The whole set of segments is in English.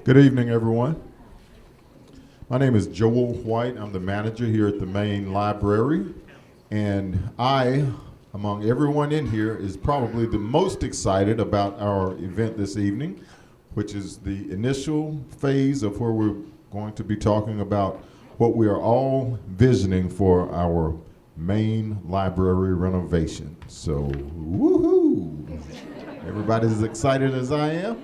Good evening, everyone. My name is Joel White. I'm the manager here at the main library. And I, among everyone in here, is probably the most excited about our event this evening, which is the initial phase of where we're going to be talking about what we are all visioning for our main library renovation. So, woohoo! Everybody as excited as I am?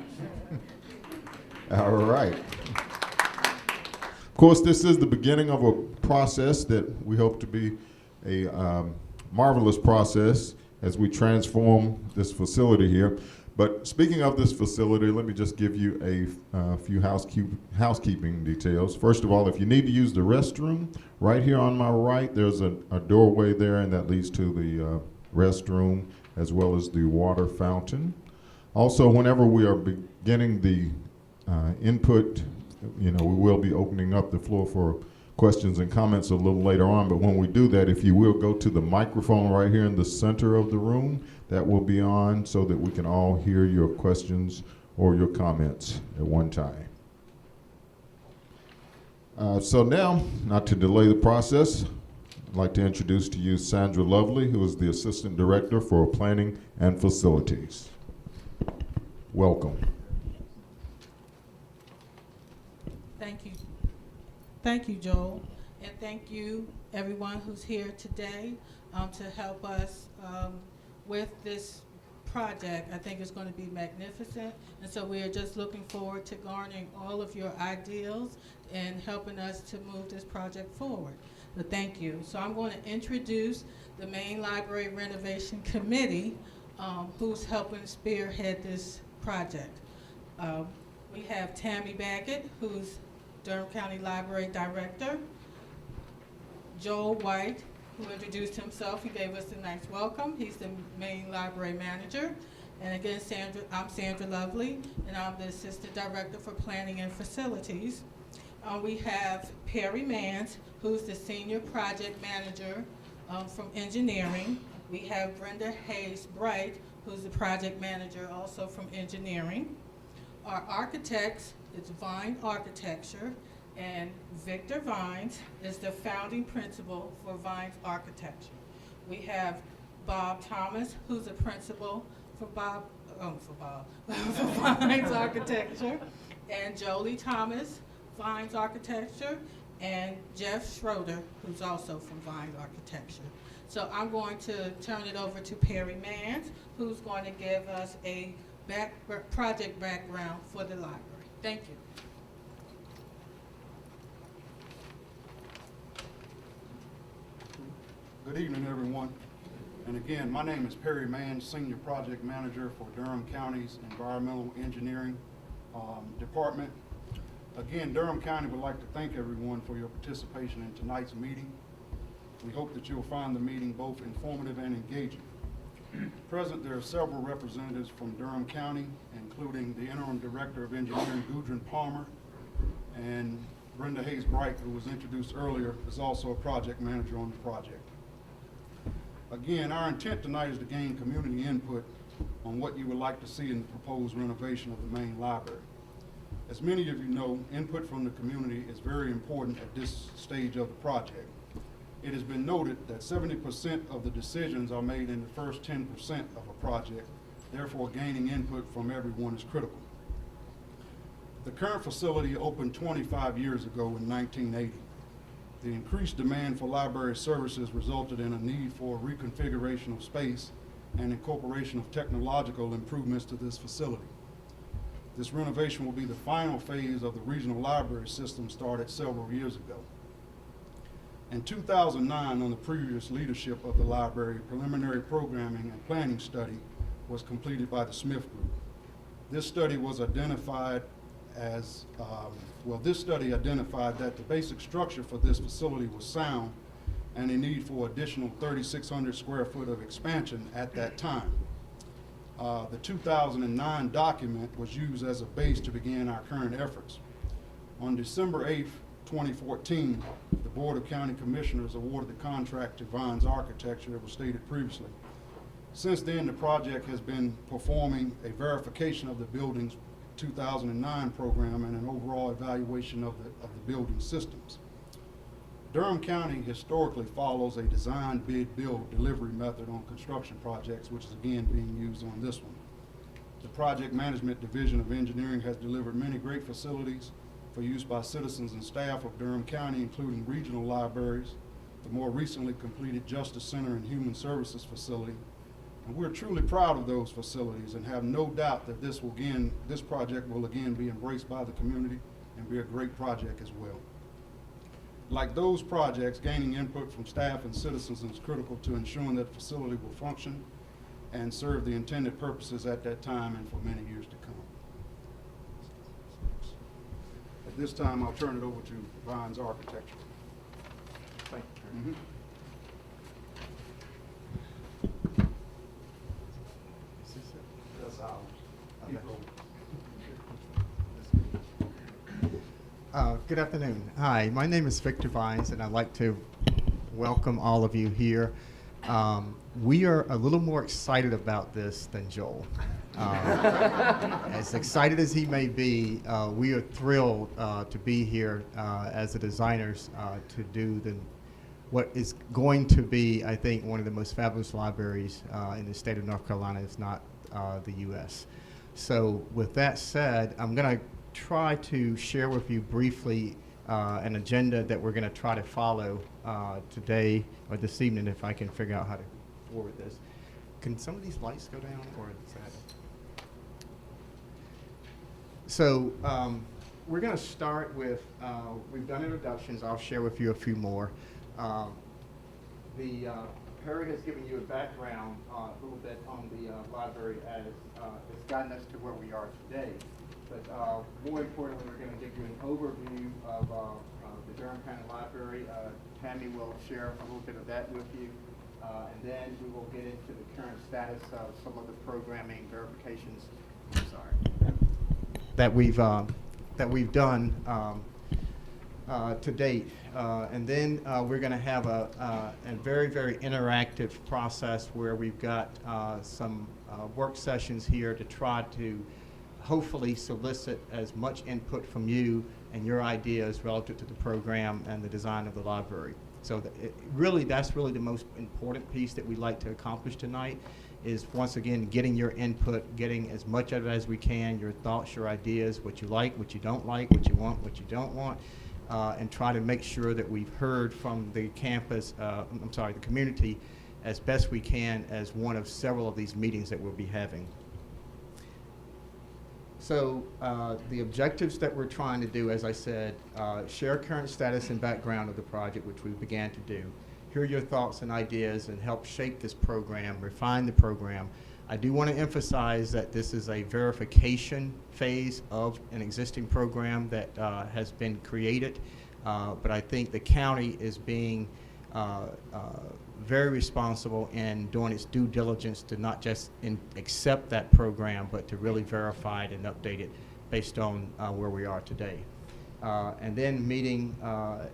All right. Of course, this is the beginning of a process that we hope to be a marvelous process as we transform this facility here. But speaking of this facility, let me just give you a few housekeeping details. First of all, if you need to use the restroom, right here on my right, there's a doorway there, and that leads to the restroom as well as the water fountain. Also, whenever we are beginning the input, we will be opening up the floor for questions and comments a little later on, but when we do that, if you will go to the microphone right here in the center of the room, that will be on so that we can all hear your questions or your comments at one time. So now, not to delay the process, I'd like to introduce to you Sandra Lovely, who is the Assistant Director for Planning and Facilities. Welcome. Thank you. Thank you, Joel. And thank you, everyone who's here today to help us with this project. I think it's going to be magnificent. And so we are just looking forward to garnering all of your ideals and helping us to move this project forward. So thank you. So I'm going to introduce the Main Library Renovation Committee who's helping spearhead this project. We have Tammy Baggett, who's Durham County Library Director. Joel White, who introduced himself. He gave us a nice welcome. He's the main library manager. And again, I'm Sandra Lovely, and I'm the Assistant Director for Planning and Facilities. We have Peri, who's the Senior Project Manager from Engineering. We have Brenda Hayes-Bright, who's the Project Manager also from Engineering. Our architects is Vine Architecture, and Victor Vines is the founding principal for Vines Architecture. We have Bob Thomas, who's a principal for Vines Architecture, and Jolie Thomas, Vines Architecture, and Jeff Schroeder, who's also from Vines Architecture. So I'm going to turn it over to Peri Mans, who's going to give us a project background for the library. Thank you. Good evening, everyone. And again, my name is Peri Mans, Senior Project Manager for Durham County's Environmental Engineering Department. Again, Durham County would like to thank everyone for your participation in tonight's meeting. We hope that you'll find the meeting both informative and engaging. Present, there are several representatives from Durham County, including the Interim Director of Engineering, Gudrun Palmer, and Brenda Hayes-Bright, who was introduced earlier, is also a project manager on the project. Again, our intent tonight is to gain community input on what you would like to see in the proposed renovation of the main library. As many of you know, input from the community is very important at this stage of the project. It has been noted that 70% of the decisions are made in the first 10% of a project, therefore gaining input from everyone is critical. The current facility opened 25 years ago in 1980. The increased demand for library services resulted in a need for reconfiguration of space and incorporation of technological improvements to this facility. This renovation will be the final phase of the regional library system started several years ago. In 2009, on the previous leadership of the library, preliminary programming and planning study was completed by the Smith Group. This study was identified as, identified that the basic structure for this facility was sound and a need for additional 3,600 square foot of expansion at that time. The 2009 document was used as a base to begin our current efforts. On December 8th, 2014, the Board of County Commissioners awarded the contract to Vines Architecture that was stated previously. Since then, the project has been performing a verification of the building's 2009 program and an overall evaluation of the building systems. Durham County historically follows a design, bid, build, delivery method on construction projects, which is again being used on this one. The Project Management Division of Engineering has delivered many great facilities for use by citizens and staff of Durham County, including regional libraries, the more recently completed Justice Center and Human Services facility. And we're truly proud of those facilities and have no doubt that this project will again be embraced by the community and be a great project as well. Like those projects, gaining input from staff and citizens is critical to ensuring that the facility will function and serve the intended purposes at that time and for many years to come. At this time, I'll turn it over to Vines Architecture. Thank you. That's ours. Good afternoon. Hi, my name is Victor Vines, and I'd like to welcome all of you here. We are a little more excited about this than Joel. As excited as he may be, we are thrilled to be here as the designers to do what is going to be, I think, one of the most fabulous libraries in the state of North Carolina, if not the U.S. So with that said, I'm going to try to share with you briefly an agenda that we're going to try to follow today or this evening, if I can figure out how to forward this. Can some of these lights go down, or is that? So we're going to start with, we've done introductions. I'll share with you a few more. Peri has given you a background a little bit on the library as it's gotten us to where we are today. But more importantly, we're going to give you an overview of the Durham County Library. Tammy will share a little bit of that with you. And then we will get into the current status of some of the programming verifications that we've done to date. And then we're going to have a very, very interactive process where we've got some work sessions here to try to hopefully solicit as much input from you and your ideas relative to the program and the design of the library. So that's really the most important piece that we'd like to accomplish tonight is, once again, getting your input, getting as much of it as we can, your thoughts, your ideas, what you like, what you don't like, what you want, what you don't want, and try to make sure that we've heard from the campus, the community, as best we can as one of several of these meetings that we'll be having. So the objectives that we're trying to do, as I said, share current status and background of the project, which we began to do, hear your thoughts and ideas, and help shape this program, refine the program. I do want to emphasize that this is a verification phase of an existing program that has been created, but I think the county is being very responsible in doing its due diligence to not just accept that program, but to really verify it and update it based on where we are today. And then meeting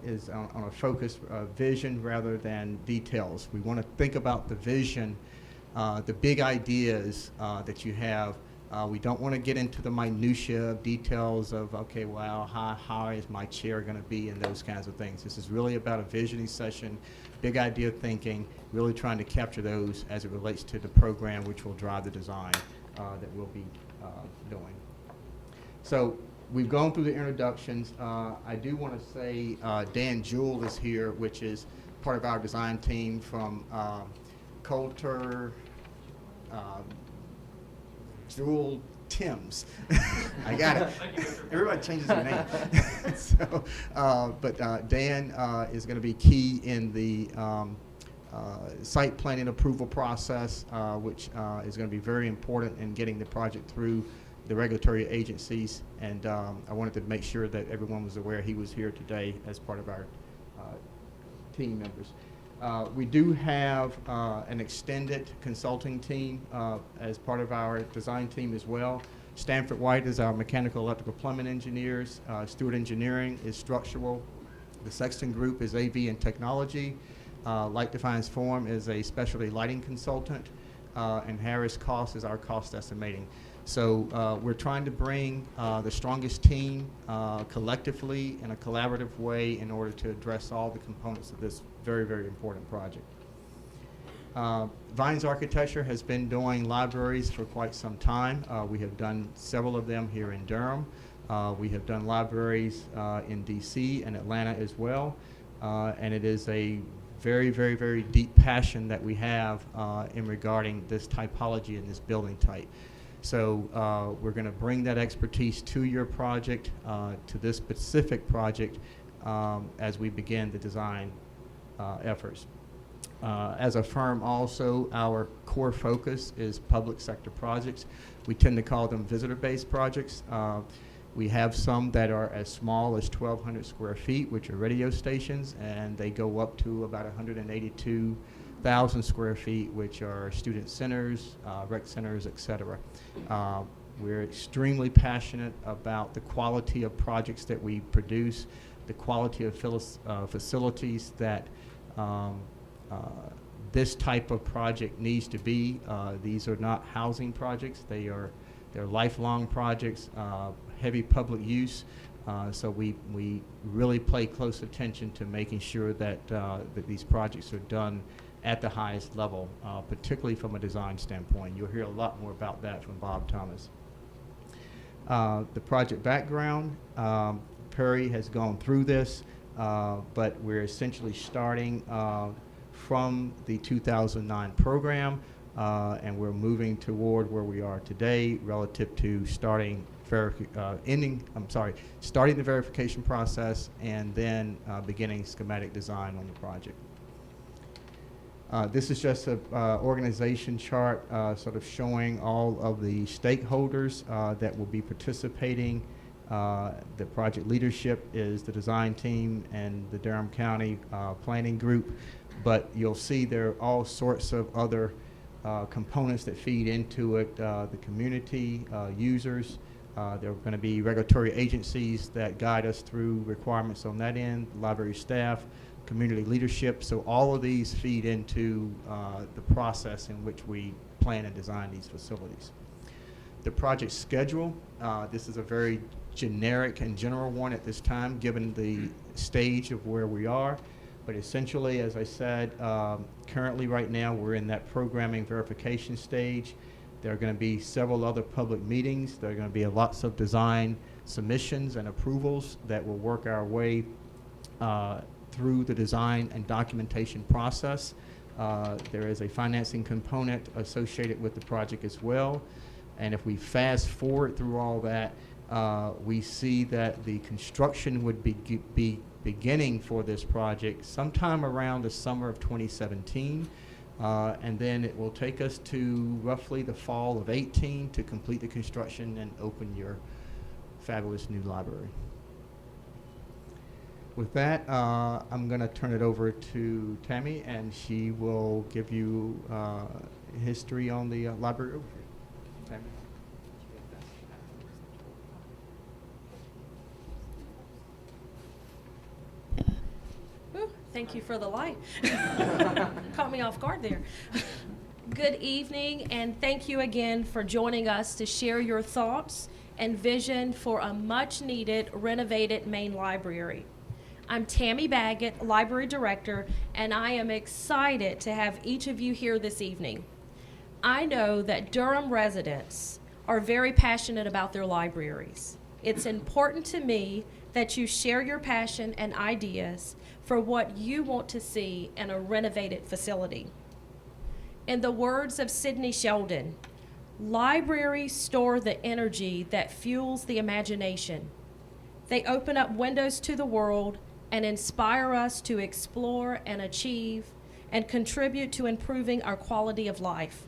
is on a focus vision rather than details. We want to think about the vision, the big ideas that you have. We don't want to get into the minutia of details of, okay, well, how high is my chair going to be, and those kinds of things. This is really about a visioning session, big idea thinking, really trying to capture those as it relates to the program, which will drive the design that we'll be doing. So we've gone through the introductions. I do want to say Dan Jewell is here, which is part of our design team from Coulter, Jewel Timms. I got it. Everybody changes their name. So, but Dan is going to be key in the site planning approval process, which is going to be very important in getting the project through the regulatory agencies. And I wanted to make sure that everyone was aware he was here today as part of our team members. We do have an extended consulting team as part of our design team as well. Stanford White is our mechanical, electrical, plumbing engineers. Stewart Engineering is structural. The Sexton Group is AV and technology. Light Defines Form is a specialty lighting consultant. And Harris Cost is our cost estimating. So we're trying to bring the strongest team collectively in a collaborative way in order to address all the components of this very, very important project. Vines Architecture has been doing libraries for quite some time. We have done several of them here in Durham. We have done libraries in DC and Atlanta as well. And it is a very, very, very deep passion that we have in regarding this typology and this building type. So we're going to bring that expertise to your project, to this specific project, as we begin the design efforts. As a firm also, our core focus is public sector projects. We tend to call them visitor-based projects. We have some that are as small as 1,200 square feet, which are radio stations, and they go up to about 182,000 square feet, which are student centers, rec centers, et cetera. We're extremely passionate about the quality of projects that we produce, the quality of facilities that this type of project needs to be. These are not housing projects. They're lifelong projects, heavy public use. So we really pay close attention to making sure that, that these projects are done at the highest level, particularly from a design standpoint. You'll hear a lot more about that from Bob Thomas. The project background, Peri has gone through this, but we're essentially starting from the 2009 program, and we're moving toward where we are today relative to starting the verification process and then beginning schematic design on the project. This is just an organization chart sort of showing all of the stakeholders that will be participating. The project leadership is the design team and the Durham County planning group, but you'll see there are all sorts of other components that feed into it, the community, users. There are going to be regulatory agencies that guide us through requirements on that end, library staff, community leadership. So all of these feed into the process in which we plan and design these facilities. The project schedule, this is a very generic and general one at this time, given the stage of where we are. But essentially, as I said, currently right now we're in that programming verification stage. There are going to be several other public meetings. There are going to be lots of design submissions and approvals that will work our way through the design and documentation process. There is a financing component associated with the project as well. And if we fast forward through all that, we see that the construction would be beginning for this project sometime around the summer of 2017. And then it will take us to roughly the fall of 18 to complete the construction and open your fabulous new library. With that, I'm going to turn it over to Tammy, and she will give you history on the library overview. Tammy. Thank you for the light. Caught me off guard there. Good evening, and thank you again for joining us to share your thoughts and vision for a much-needed renovated main library. I'm Tammy Baggett, Library Director, and I am excited to have each of you here this evening. I know that Durham residents are very passionate about their libraries. It's important to me that you share your passion and ideas for what you want to see in a renovated facility. In the words of Sidney Sheldon, libraries store the energy that fuels the imagination. They open up windows to the world and inspire us to explore and achieve and contribute to improving our quality of life.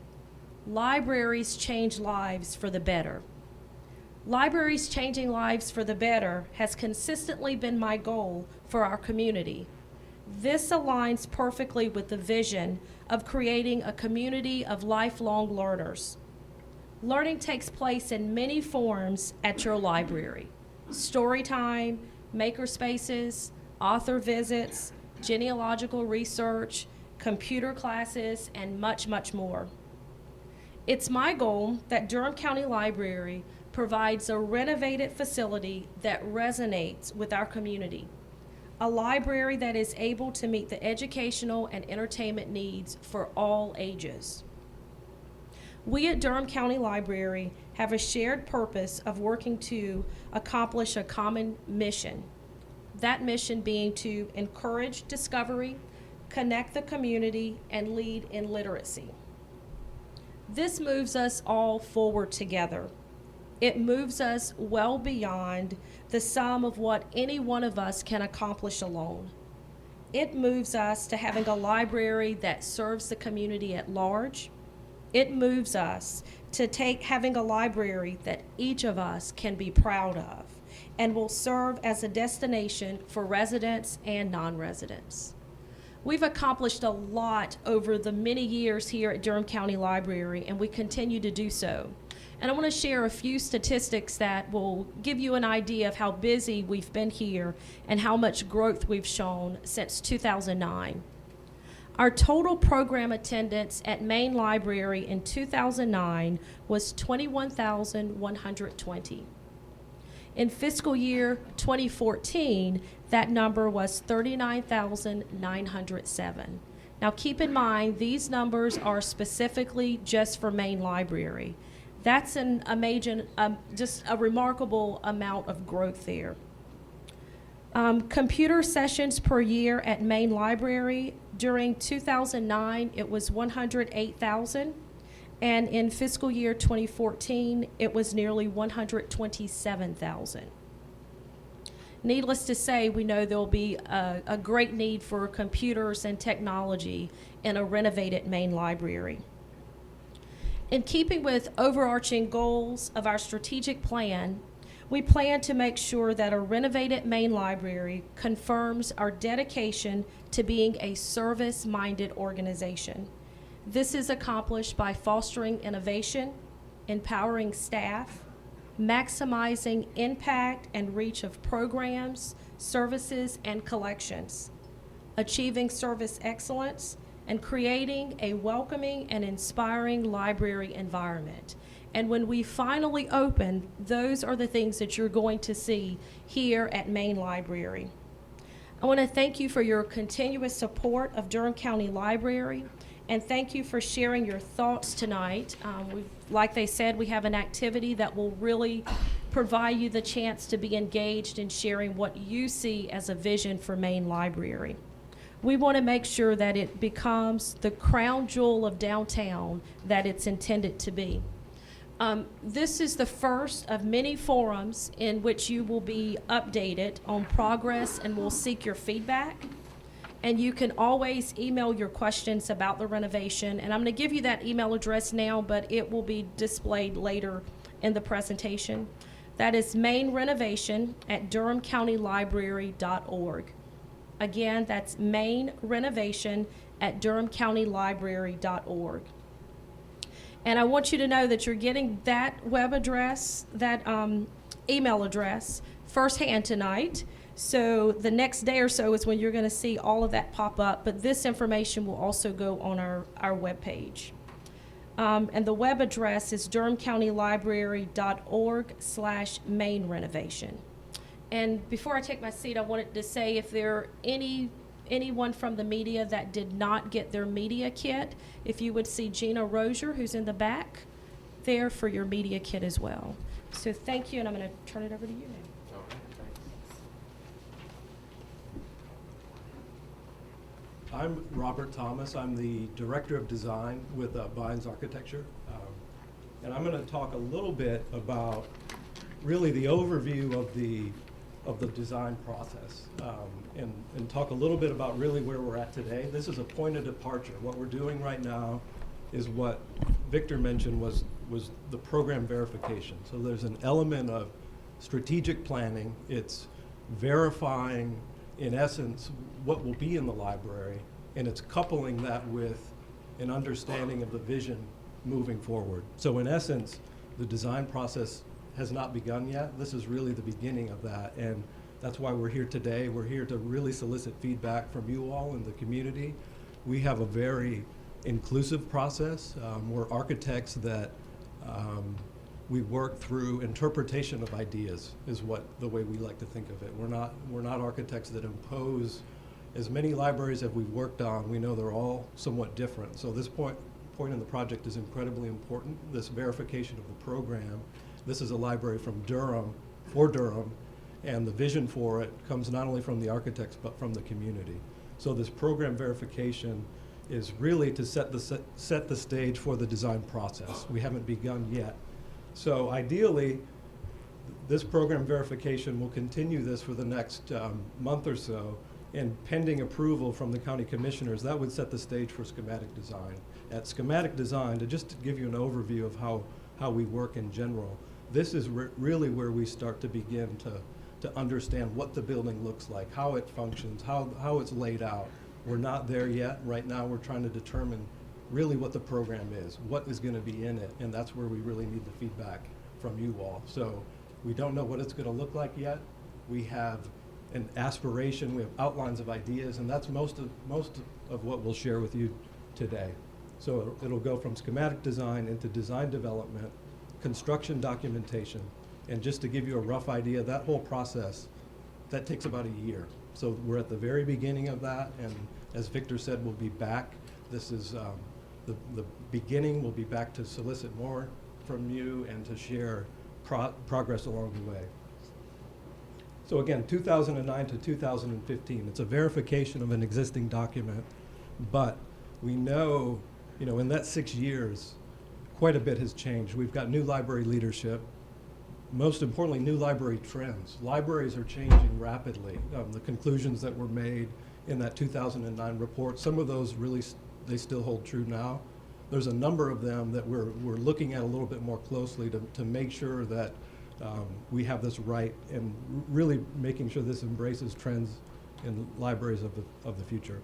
Libraries change lives for the better. Libraries changing lives for the better has consistently been my goal for our community. This aligns perfectly with the vision of creating a community of lifelong learners. Learning takes place in many forms at your library: story time, maker spaces, author visits, genealogical research, computer classes, and much, much more. It's my goal that Durham County Library provides a renovated facility that resonates with our community, a library that is able to meet the educational and entertainment needs for all ages. We at Durham County Library have a shared purpose of working to accomplish a common mission. That mission being to encourage discovery, connect the community, and lead in literacy. This moves us all forward together. It moves us well beyond the sum of what any one of us can accomplish alone. It moves us to having a library that serves the community at large. It moves us to having a library that each of us can be proud of and will serve as a destination for residents and non-residents. We've accomplished a lot over the many years here at Durham County Library, and we continue to do so. And I want to share a few statistics that will give you an idea of how busy we've been here and how much growth we've shown since 2009. Our total program attendance at Main Library in 2009 was 21,120. In fiscal year 2014, that number was 39,907. Now keep in mind, these numbers are specifically just for Main Library. That's just a remarkable amount of growth there. Computer sessions per year at Main Library, during 2009, it was 108,000. And in fiscal year 2014, it was nearly 127,000. Needless to say, we know there'll be a great need for computers and technology in a renovated Main Library. In keeping with overarching goals of our strategic plan, we plan to make sure that a renovated Main Library confirms our dedication to being a service-minded organization. This is accomplished by fostering innovation, empowering staff, maximizing impact and reach of programs, services, and collections, achieving service excellence, and creating a welcoming and inspiring library environment. And when we finally open, those are the things that you're going to see here at Main Library. I want to thank you for your continuous support of Durham County Library, and thank you for sharing your thoughts tonight. Like they said, we have an activity that will really provide you the chance to be engaged in sharing what you see as a vision for Main Library. We want to make sure that it becomes the crown jewel of downtown that it's intended to be. This is the first of many forums in which you will be updated on progress and will seek your feedback. And you can always email your questions about the renovation. And I'm going to give you that email address now, but it will be displayed later in the presentation. That is mainrenovation@durhamcountylibrary.org. Again, that's mainrenovation@durhamcountylibrary.org. And I want you to know that you're getting that web address, that email address, firsthand tonight. So the next day or so is when you're going to see all of that pop up, but this information will also go on our webpage. And the web address is durhamcountylibrary.org/mainrenovation. And before I take my seat, I wanted to say if there are anyone from the media that did not get their media kit, if you would see Gina Rozier, who's in the back there, for your media kit as well. So thank you, and I'm going to turn it over to you now. I'm Robert Thomas. I'm the Director of Design with Vines Architecture. And I'm going to talk a little bit about really the overview of the design process and talk a little bit about really where we're at today. This is a point of departure. What we're doing right now is what Victor mentioned was the program verification. So there's an element of strategic planning. It's verifying, in essence, what will be in the library, and it's coupling that with an understanding of the vision moving forward. So in essence, the design process has not begun yet. This is really the beginning of that, and that's why we're here today. We're here to really solicit feedback from you all in the community. We have a very inclusive process. We're architects that we work through interpretation of ideas is the way we like to think of it. We're not architects that impose. As many libraries that we've worked on, we know they're all somewhat different. So this point in the project is incredibly important, this verification of the program. This is a library from Durham, for Durham, and the vision for it comes not only from the architects but from the community. So this program verification is really to set the stage for the design process. We haven't begun yet. So ideally, this program verification will continue this for the next month or so, and pending approval from the county commissioners, that would set the stage for schematic design. At schematic design, to give you an overview of how we work in general, this is really where we start to begin to understand what the building looks like, how it functions, how it's laid out. We're not there yet. Right now we're trying to determine really what the program is, what is going to be in it, and that's where we really need the feedback from you all. So we don't know what it's going to look like yet. We have an aspiration, we have outlines of ideas, and that's most of what we'll share with you today. So it'll go from schematic design into design development, construction documentation, and just to give you a rough idea, that whole process, that takes about a year. So we're at the very beginning of that, and as Victor said, we'll be back. This is the beginning. We'll be back to solicit more from you and to share progress along the way. So again, 2009 to 2015, it's a verification of an existing document, but we know, in that 6 years, quite a bit has changed. We've got new library leadership. Most importantly, new library trends. Libraries are changing rapidly. The conclusions that were made in that 2009 report, some of those really, they still hold true now. There's a number of them that we're looking at a little bit more closely to make sure that we have this right, and really making sure this embraces trends in libraries of the future.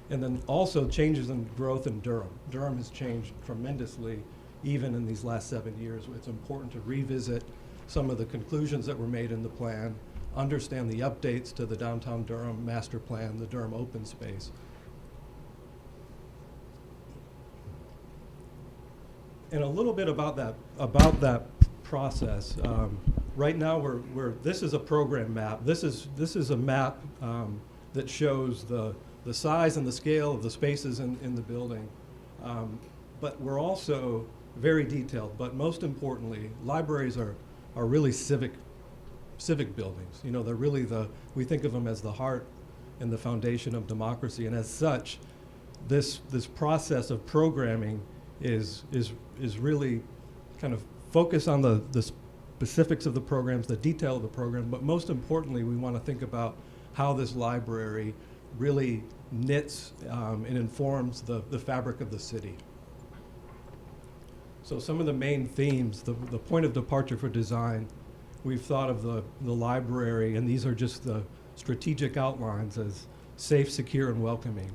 And then also changes in growth in Durham. Durham has changed tremendously even in these last 7 years. It's important to revisit some of the conclusions that were made in the plan, understand the updates to the downtown Durham master plan, the Durham open space. And a little bit about that process. Right now, this is a program map. This is a map that shows the size and the scale of the spaces in the building. But we're also very detailed. But most importantly, libraries are really civic buildings. They're really we think of them as the heart and the foundation of democracy. And as such, this process of programming is really kind of focus on the specifics of the programs, the detail of the program, but most importantly, we want to think about how this library really knits and informs the fabric of the city. So some of the main themes, the point of departure for design, we've thought of the library, and these are just the strategic outlines, as safe, secure, and welcoming.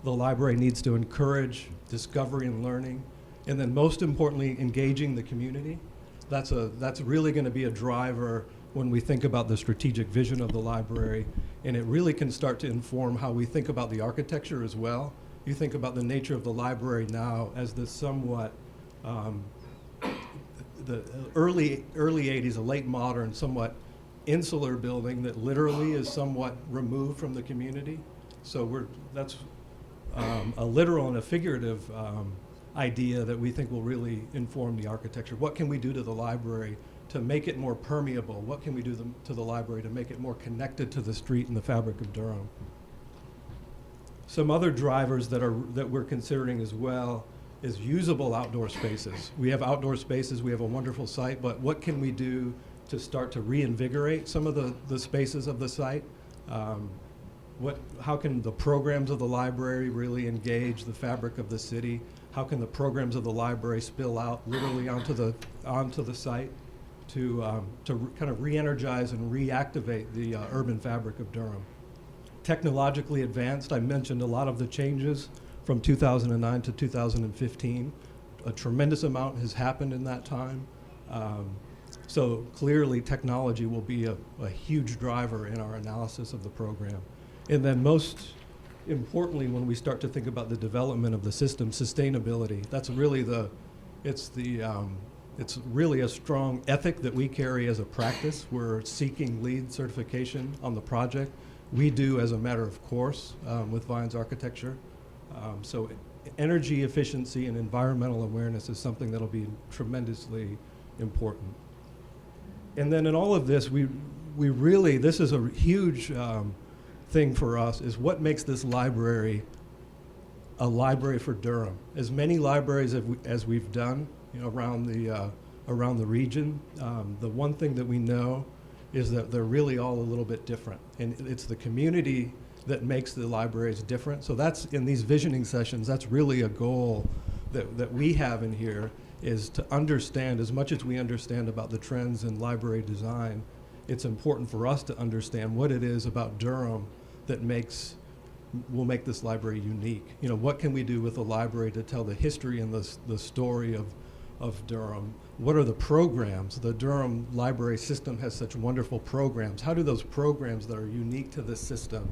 The library needs to encourage discovery and learning, and then most importantly, engaging the community. That's really going to be a driver when we think about the strategic vision of the library, and it really can start to inform how we think about the architecture as well. You think about the nature of the library now as this somewhat the early 80s, a late modern, somewhat insular building that literally is somewhat removed from the community. So that's a literal and a figurative idea that we think will really inform the architecture. What can we do to the library to make it more permeable? What can we do to the library to make it more connected to the street and the fabric of Durham? Some other drivers that we're considering as well is usable outdoor spaces. We have outdoor spaces, we have a wonderful site, but what can we do to start to reinvigorate some of the spaces of the site? How can the programs of the library really engage the fabric of the city? How can the programs of the library spill out literally onto the site to kind of re-energize and reactivate the urban fabric of Durham? Technologically advanced, I mentioned a lot of the changes from 2009 to 2015. A tremendous amount has happened in that time. So clearly technology will be a huge driver in our analysis of the program. And then most importantly, when we start to think about the development of the system, sustainability, that's really it's really a strong ethic that we carry as a practice. We're seeking LEED certification on the project. We do as a matter of course with Vines Architecture. So energy efficiency and environmental awareness is something that'll be tremendously important. And then in all of this, we really, this is a huge thing for us, is what makes this library a library for Durham. As many libraries as we've done, around the region, the one thing that we know is that they're really all a little bit different, and it's the community that makes the libraries different. So that's, in these visioning sessions, that's really a goal that we have in here, is to understand, as much as we understand about the trends in library design, it's important for us to understand what it is about Durham that will make this library unique. What can we do with the library to tell the history and the story of Durham? What are the programs? The Durham library system has such wonderful programs. How do those programs that are unique to this system,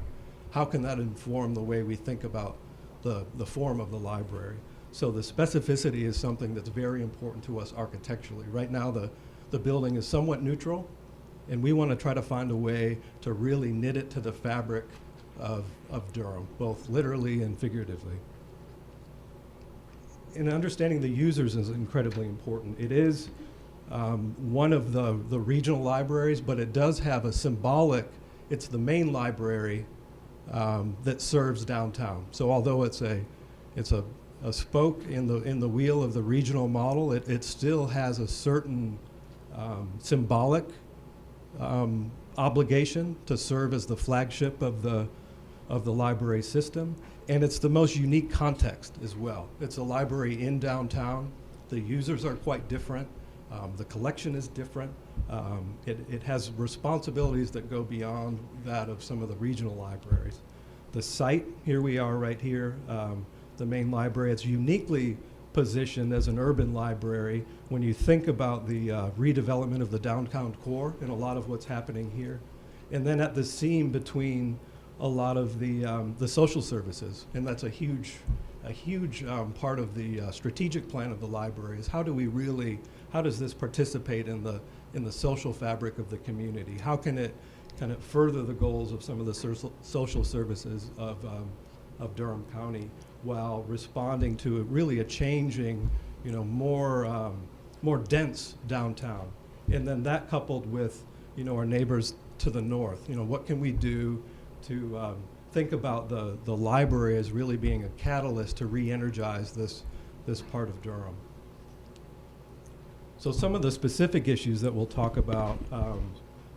how can that inform the way we think about the form of the library? So the specificity is something that's very important to us architecturally. Right now, the building is somewhat neutral, and we want to try to find a way to really knit it to the fabric of Durham, both literally and figuratively. And understanding the users is incredibly important. It is one of the regional libraries, but it does have a symbolic, it's the main library that serves downtown. So although it's a spoke in the wheel of the regional model, it still has a certain symbolic obligation to serve as the flagship of the library system. And it's the most unique context as well. It's a library in downtown. The users are quite different. The collection is different. It has responsibilities that go beyond that of some of the regional libraries. The site, here we are right here, the main library, it's uniquely positioned as an urban library when you think about the redevelopment of the downtown core and a lot of what's happening here. And then at the seam between a lot of the social services, and that's a huge part of the strategic plan of the library, is how does this participate in the social fabric of the community? How can it kind of further the goals of some of the social services of Durham County while responding to really a changing, more dense downtown? And then that coupled with, our neighbors to the north, what can we do to think about the library as really being a catalyst to re-energize this part of Durham. So some of the specific issues that we'll talk about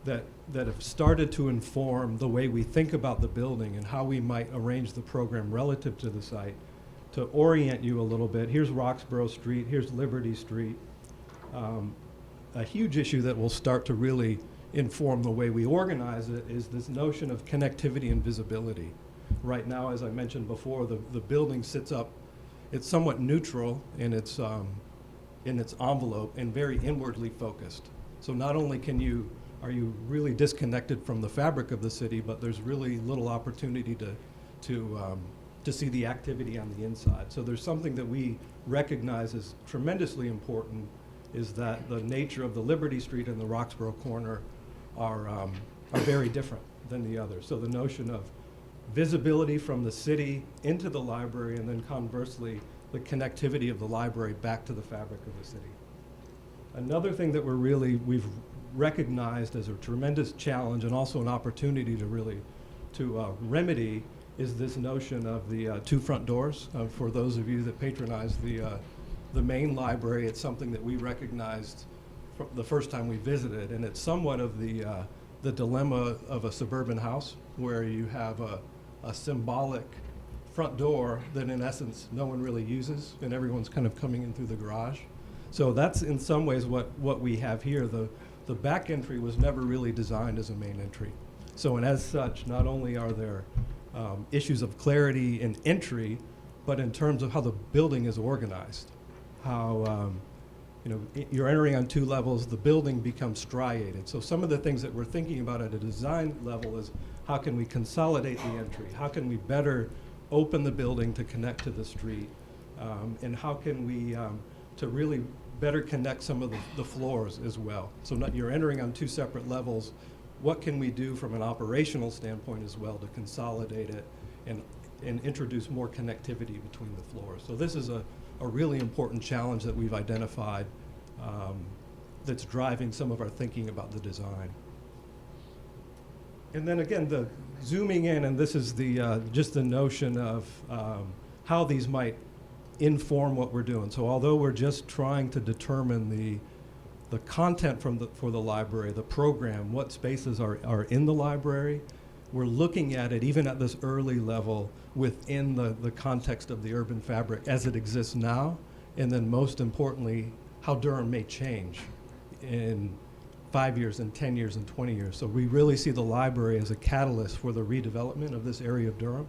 that have started to inform the way we think about the building and how we might arrange the program relative to the site. To orient you a little bit, here's Roxborough Street, here's Liberty Street. A huge issue that will start to really inform the way we organize it is this notion of connectivity and visibility. Right now, as I mentioned before, the building sits up, it's somewhat neutral in its envelope and very inwardly focused. So not only are you really disconnected from the fabric of the city, but there's really little opportunity to see the activity on the inside. So there's something that we recognize as tremendously important, is that the nature of the Liberty Street and the Roxborough corner are very different than the others. So the notion of visibility from the city into the library, and then conversely, the connectivity of the library back to the fabric of the city. Another thing that we've recognized as a tremendous challenge and also an opportunity to remedy is this notion of the two front doors. For those of you that patronize the main library, it's something that we recognized the first time we visited, and it's somewhat of the dilemma of a suburban house where you have a symbolic front door that in essence no one really uses, and everyone's kind of coming in through the garage. So that's in some ways what we have here. The back entry was never really designed as a main entry. So, and as such, not only are there issues of clarity in entry, but in terms of how the building is organized, how you're entering on 2 levels, the building becomes striated. So some of the things that we're thinking about at a design level is how can we consolidate the entry? How can we better open the building to connect to the street? And how can we, to really better connect some of the floors as well? So you're entering on 2 separate levels. What can we do from an operational standpoint as well to consolidate it and introduce more connectivity between the floors? So this is a really important challenge that we've identified that's driving some of our thinking about the design. And then again, the zooming in, and this is the just the notion of how these might inform what we're doing. So although we're just trying to determine the content for the library, the program, what spaces are in the library, we're looking at it even at this early level within the context of the urban fabric as it exists now, and then most importantly, how Durham may change in 5 years and 10 years and 20 years. So we really see the library as a catalyst for the redevelopment of this area of Durham.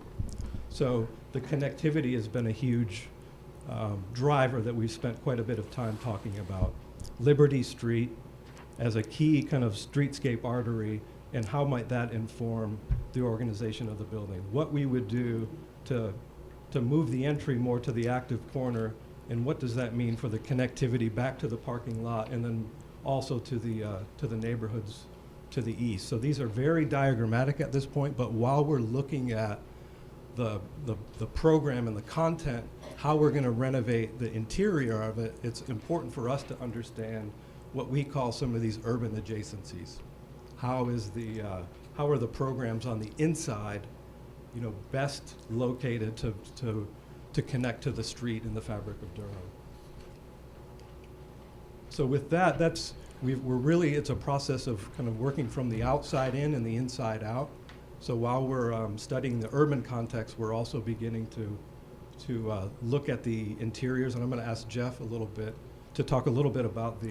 So the connectivity has been a huge driver that we've spent quite a bit of time talking about. Liberty Street as a key kind of streetscape artery, and how might that inform the organization of the building? What we would do to move the entry more to the active corner, and what does that mean for the connectivity back to the parking lot, and then also to the neighborhoods to the east. So these are very diagrammatic at this point, but while we're looking at the program and the content, how we're going to renovate the interior of it, it's important for us to understand what we call some of these urban adjacencies. How are the programs on the inside, best located to connect to the street and the fabric of Durham? So with that, it's a process of kind of working from the outside in and the inside out. So while we're studying the urban context, we're also beginning to look at the interiors, and I'm going to ask Jeff a little bit to talk a little bit about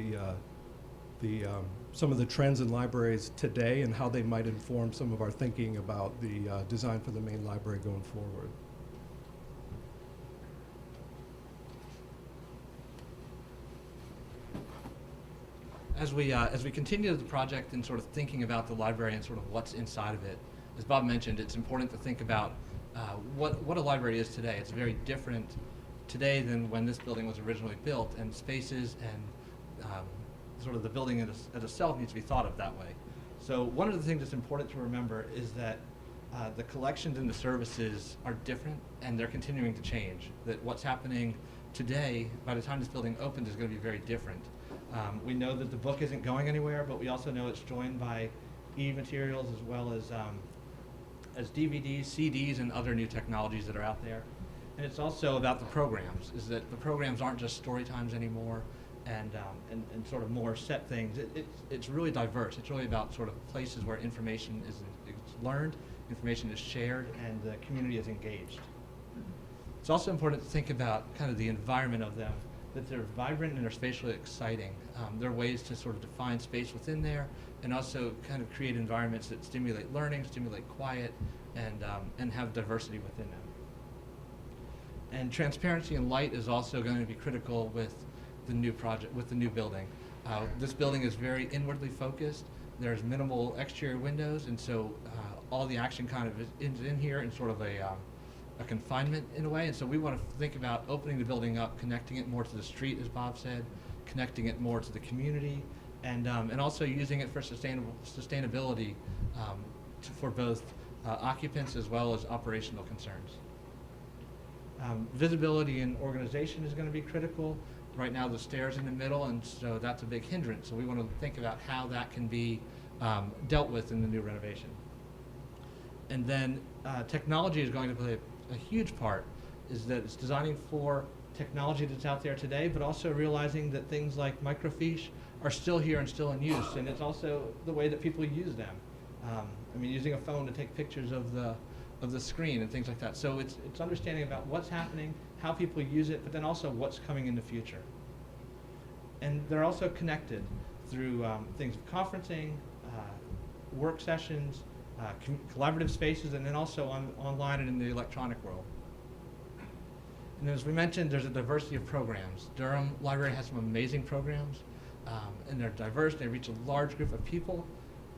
some of the trends in libraries today and how they might inform some of our thinking about the design for the main library going forward. As we continue the project and sort of thinking about the library and sort of what's inside of it, as Bob mentioned, it's important to think about what a library is today. It's very different today than when this building was originally built, and spaces and sort of the building as itself needs to be thought of that way. So one of the things that's important to remember is that the collections and the services are different, and they're continuing to change. That what's happening today, by the time this building opens, is going to be very different. We know that the book isn't going anywhere, but we also know it's joined by e-materials as well as DVDs, CDs, and other new technologies that are out there. And it's also about the programs, is that the programs aren't just story times anymore and sort of more set things. It's really diverse. It's really about sort of places where information is learned, information is shared, and the community is engaged. It's also important to think about kind of the environment of them, that they're vibrant and they're spatially exciting. There are ways to sort of define space within there, and also kind of create environments that stimulate learning, stimulate quiet, and have diversity within them. And transparency and light is also going to be critical with the new project, with the new building. This building is very inwardly focused. There's minimal exterior windows, and so all the action kind of is in here in sort of a confinement in a way. And so we want to think about opening the building up, connecting it more to the street, as Bob said, connecting it more to the community, and also using it for sustainability for both occupants as well as operational concerns. Visibility and organization is going to be critical. Right now the stairs in the middle, and so that's a big hindrance. So we want to think about how that can be dealt with in the new renovation. And then technology is going to play a huge part, is that it's designing for technology that's out there today, but also realizing that things like microfiche are still here and still in use, and it's also the way that people use them. I mean, using a phone to take pictures of the screen and things like that. So it's understanding about what's happening, how people use it, but then also what's coming in the future. And they're also connected through things of conferencing, work sessions, collaborative spaces, and then also online and in the electronic world. And as we mentioned, there's a diversity of programs. Durham Library has some amazing programs, and they're diverse. They reach a large group of people.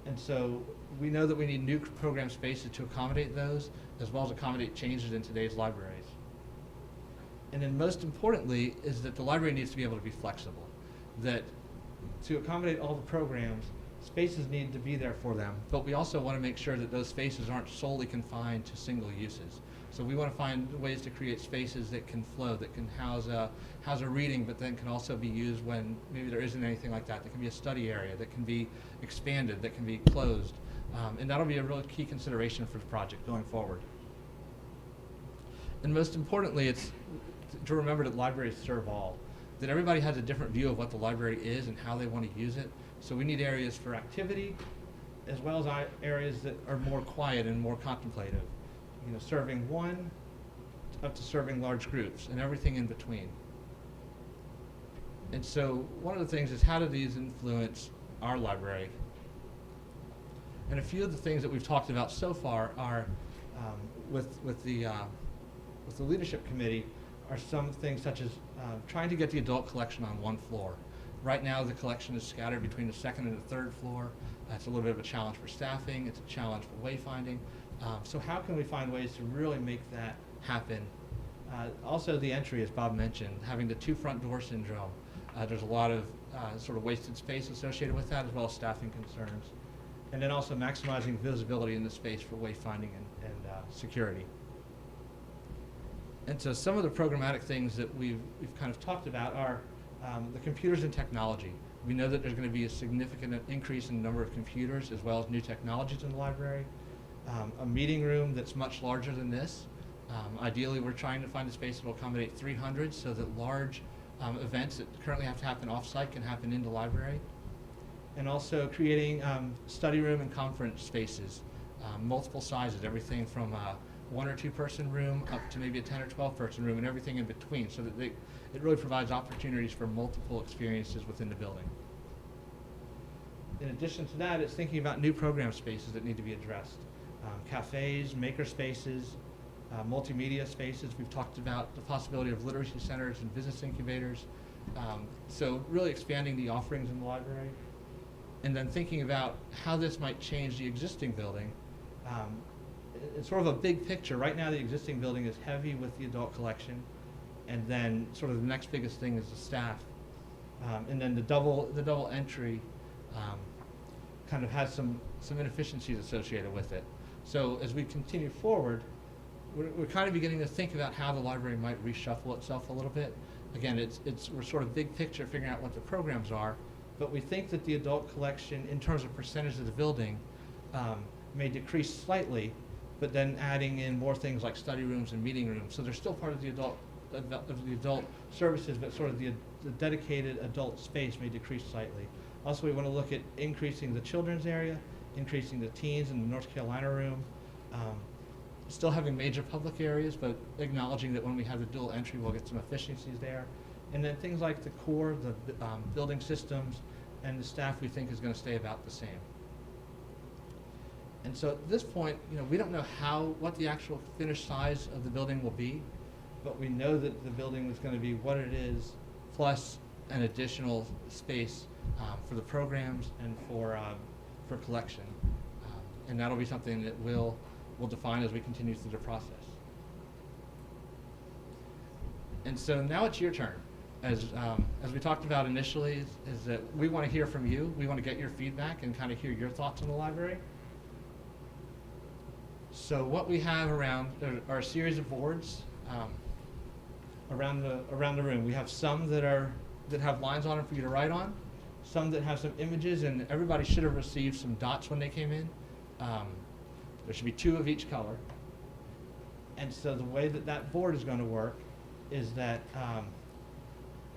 And so we know that we need new program spaces to accommodate those, as well as accommodate changes in today's libraries. And then most importantly is that the library needs to be able to be flexible. That to accommodate all the programs, spaces need to be there for them, but we also want to make sure that those spaces aren't solely confined to single uses. So we want to find ways to create spaces that can flow, that can house a reading, but then can also be used when maybe there isn't anything like that. That can be a study area, that can be expanded, that can be closed. And that'll be a real key consideration for the project going forward. And most importantly, it's to remember that libraries serve all, that everybody has a different view of what the library is and how they want to use it. So we need areas for activity, as well as areas that are more quiet and more contemplative. You know, serving one up to serving large groups and everything in between. And so one of the things is, how do these influence our library? And a few of the things that we've talked about so far are with the leadership committee are some things such as trying to get the adult collection on one floor. Right now the collection is scattered between the second and the third floor. It's a little bit of a challenge for staffing. It's a challenge for wayfinding. So how can we find ways to really make that happen? Also the entry, as Bob mentioned, having the two front door syndrome. There's a lot of sort of wasted space associated with that, as well as staffing concerns. And then also maximizing visibility in the space for wayfinding and security. And so some of the programmatic things that we've kind of talked about are the computers and technology. We know that there's going to be a significant increase in the number of computers as well as new technologies in the library. A meeting room that's much larger than this. Ideally, we're trying to find a space that will accommodate 300 so that large events that currently have to happen off-site can happen in the library. And also creating study room and conference spaces, multiple sizes, everything from a 1 or 2 person room up to maybe a 10 or 12 person room and everything in between, so that it really provides opportunities for multiple experiences within the building. In addition to that, it's thinking about new program spaces that need to be addressed. Cafes, maker spaces, multimedia spaces. We've talked about the possibility of literacy centers and business incubators. So really expanding the offerings in the library. And then thinking about how this might change the existing building. It's sort of a big picture. Right now the existing building is heavy with the adult collection, and then sort of the next biggest thing is the staff. And then the double entry kind of has some inefficiencies associated with it. So as we continue forward, we're kind of beginning to think about how the library might reshuffle itself a little bit. Again, we're sort of big picture figuring out what the programs are, but we think that the adult collection, in terms of percentage of the building, may decrease slightly, but then adding in more things like study rooms and meeting rooms. So they're still part of the adult services, but sort of the dedicated adult space may decrease slightly. Also, we want to look at increasing the children's area, increasing the teens in the North Carolina room, still having major public areas, but acknowledging that when we have the dual entry, we'll get some efficiencies there. And then things like the core, the building systems, and the staff we think is going to stay about the same. And so at this point, we don't know what the actual finished size of the building will be, but we know that the building is going to be what it is, plus an additional space for the programs and for collection. And that'll be something that we'll define as we continue through the process. And so now it's your turn. As we talked about initially, is that we want to hear from you. We want to get your feedback and kind of hear your thoughts on the library. So what we have around are a series of boards around the room. We have some that have lines on them for you to write on, some that have some images, and everybody should have received some dots when they came in. There should be 2 of each color. And so the way that board is going to work is that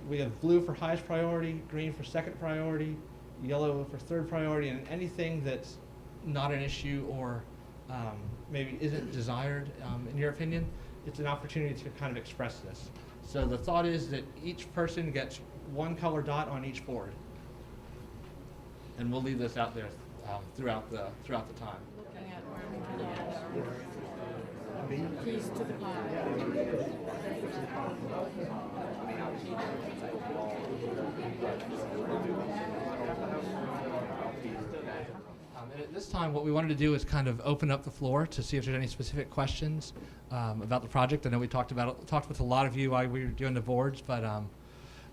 we have blue for highest priority, green for second priority, yellow for third priority, and anything that's not an issue or maybe isn't desired, in your opinion, it's an opportunity to kind of express this. So the thought is that each person gets 1 color dot on each board. And we'll leave this out there throughout the time. Looking at where we can add our And at this time, what we wanted to do is kind of open up the floor to see if there's any specific questions about the project. I know we talked with a lot of you while we were doing the boards, but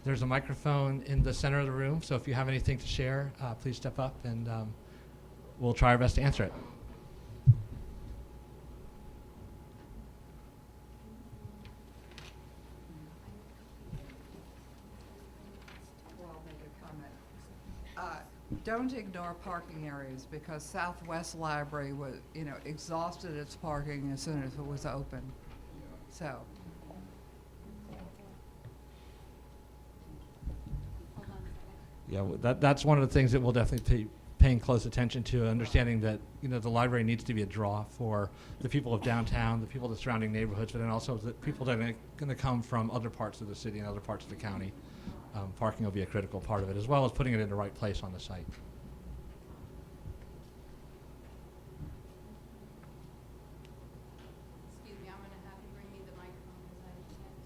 there's a microphone in the center of the room. So if you have anything to share, please step up, and we'll try our best to answer it. Well, I'll make a comment. Don't ignore parking areas, because Southwest Library was, exhausted its parking as soon as it was open. So, Yeah, that's one of the things that we'll definitely be paying close attention to, understanding that the library needs to be a draw for the people of downtown, the people of the surrounding neighborhoods, but then also the people that are going to come from other parts of the city and other parts of the county. Parking will be a critical part of it, as well as putting it in the right place on the site. Excuse me, I'm going to have you bring me the microphone because I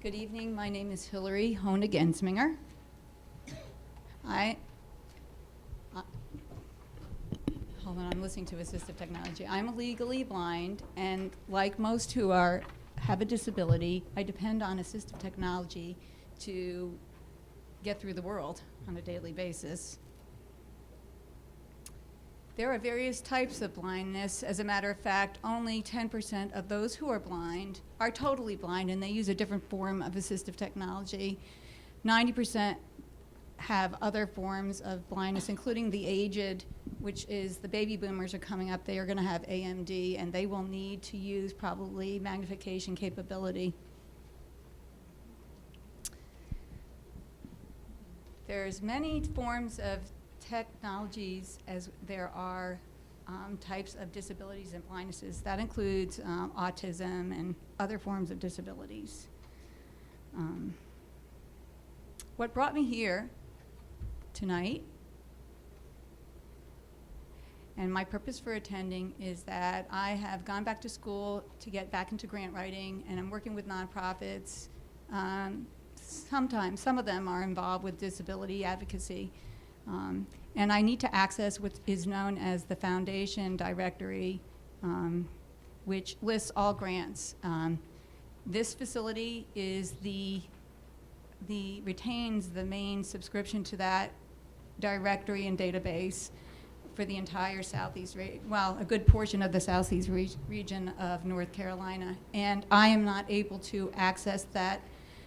Good evening. My name is Hillary Honig-Ensminger. Hold on, I'm listening to assistive technology. I'm legally blind, and like most who have a disability, I depend on assistive technology to get through the world on a daily basis. There are various types of blindness. As a matter of fact, only 10% of those who are blind are totally blind, and they use a different form of assistive technology. 90% have other forms of blindness, including the aged, which is the baby boomers are coming up. They are going to have AMD, and they will need to use probably magnification capability. There's many forms of technologies as there are types of disabilities and blindnesses. That includes autism and other forms of disabilities. What brought me here tonight, and my purpose for attending, is that I have gone back to school to get back into grant writing, and I'm working with nonprofits. Sometimes, some of them are involved with disability advocacy. And I need to access what is known as the Foundation Directory, which lists all grants. This facility is retains the main subscription to that directory and database for the entire southeast, a good portion of the southeast region of North Carolina. And I am not able to access that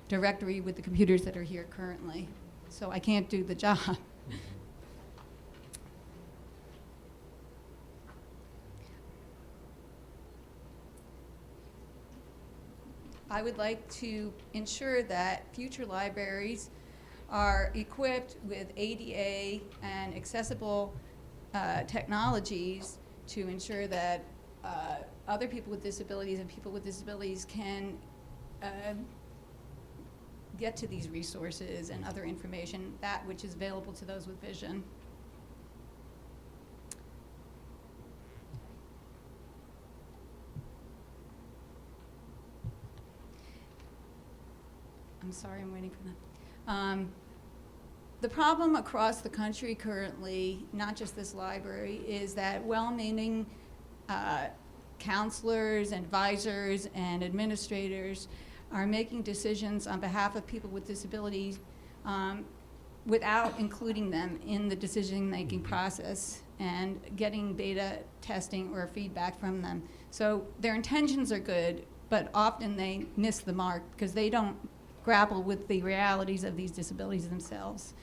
directory with the computers that are here currently. So I can't do the job. I would like to ensure that future libraries are equipped with ADA and accessible technologies to ensure that other people with disabilities and people with disabilities can get to these resources and other information, that which is available to those with vision. I'm sorry, I'm waiting for them. The problem across the country currently, not just this library, is that well-meaning counselors, advisors, and administrators are making decisions on behalf of people with disabilities without including them in the decision-making process and getting beta testing or feedback from them. So their intentions are good, but often they miss the mark because they don't grapple with the realities of these disabilities themselves.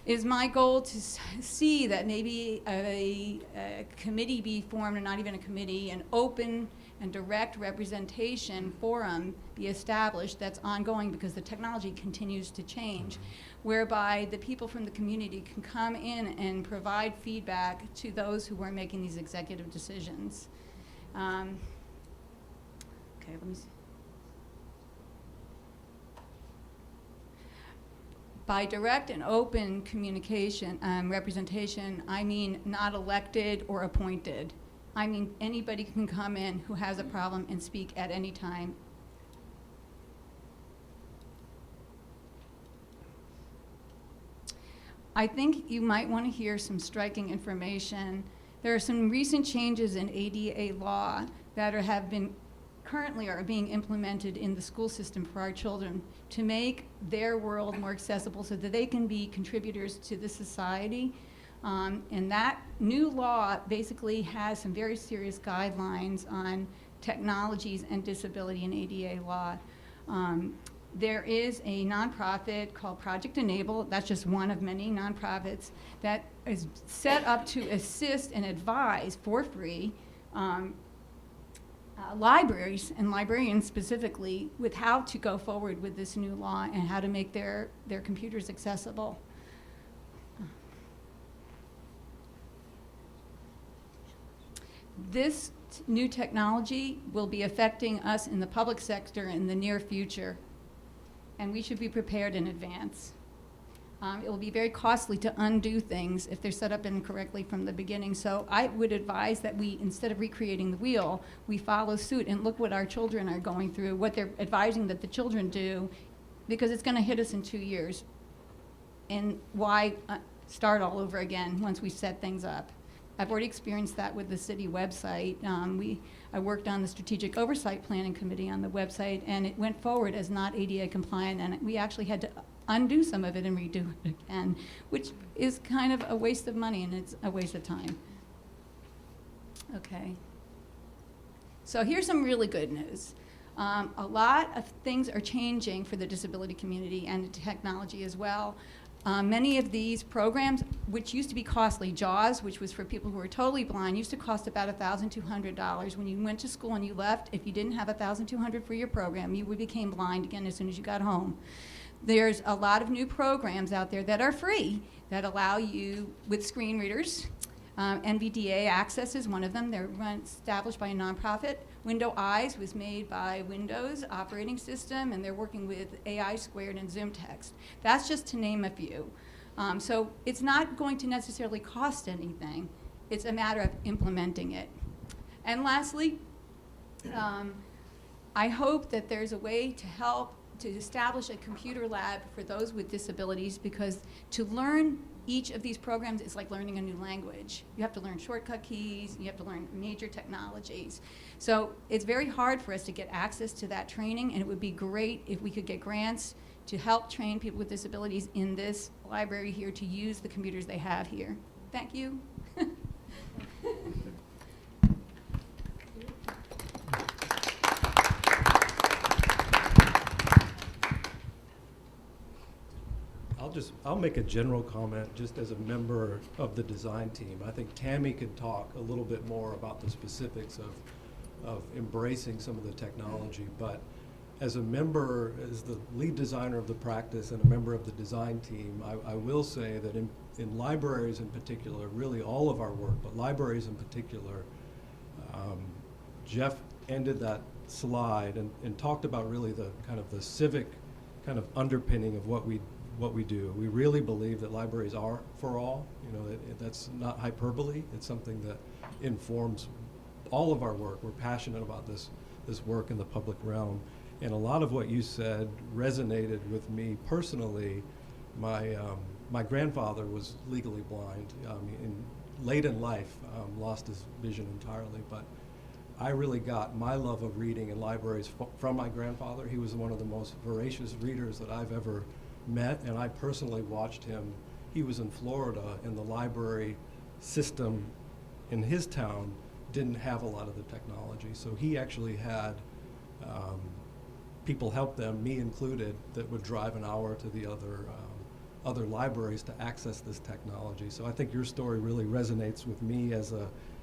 It is my goal to see that maybe a committee be formed, or not even a committee, an open and direct representation forum be established that's ongoing, because the technology continues to change, whereby the people from the community can come in and provide feedback to those who are making these executive decisions. Okay, let me see. By direct and open communication, representation, I mean not elected or appointed. I mean anybody can come in who has a problem and speak at any time. I think you might want to hear some striking information. There are some recent changes in ADA law that have been currently are being implemented in the school system for our children to make their world more accessible so that they can be contributors to the society. And that new law basically has some very serious guidelines on technologies and disability in ADA law. There is a nonprofit called Project Enable. That's just one of many nonprofits that is set up to assist and advise for free libraries and librarians specifically with how to go forward with this new law and how to make their computers accessible. This new technology will be affecting us in the public sector in the near future, and we should be prepared in advance. It will be very costly to undo things if they're set up incorrectly from the beginning. So I would advise that we, instead of recreating the wheel, we follow suit and look what our children are going through, what they're advising that the children do, because it's going to hit us in 2 years. And why start all over again once we set things up? I've already experienced that with the city website. I worked on the Strategic Oversight Planning Committee on the website, and it went forward as not ADA compliant, and we actually had to undo some of it and redo it again, which is kind of a waste of money and it's a waste of time. Okay. So here's some really good news. A lot of things are changing for the disability community and technology as well. Many of these programs, which used to be costly, JAWS, which was for people who were totally blind, used to cost about $1,200. When you went to school and you left, if you didn't have $1,200 for your program, you became blind again as soon as you got home. There's a lot of new programs out there that are free that allow you with screen readers. NVDA Access is one of them. They're established by a nonprofit. Window Eyes was made by Windows operating system, and they're working with AI Squared and Zoom Text. That's just to name a few. So it's not going to necessarily cost anything. It's a matter of implementing it. And lastly, I hope that there's a way to help to establish a computer lab for those with disabilities, because to learn each of these programs is like learning a new language. You have to learn shortcut keys, you have to learn major technologies. So it's very hard for us to get access to that training, and it would be great if we could get grants to help train people with disabilities in this library here to use the computers they have here. Thank you. I'll make a general comment just as a member of the design team. I think Tammy could talk a little bit more about the specifics of embracing some of the technology, but as a member, as the lead designer of the practice and a member of the design team, I will say that in libraries in particular, really all of our work, but libraries in particular, Jeff ended that slide and talked about really the kind of the civic kind of underpinning of what we do. We really believe that libraries are for all. You know, that's not hyperbole. It's something that informs all of our work. We're passionate about this work in the public realm. And a lot of what you said resonated with me personally. My grandfather was legally blind. Late in life, lost his vision entirely. But I really got my love of reading in libraries from my grandfather. He was one of the most voracious readers that I've ever met, and I personally watched him. He was in Florida, and the library system in his town didn't have a lot of the technology. So he actually had people help them, me included, that would drive an hour to the other libraries to access this technology. So I think your story really resonates with me as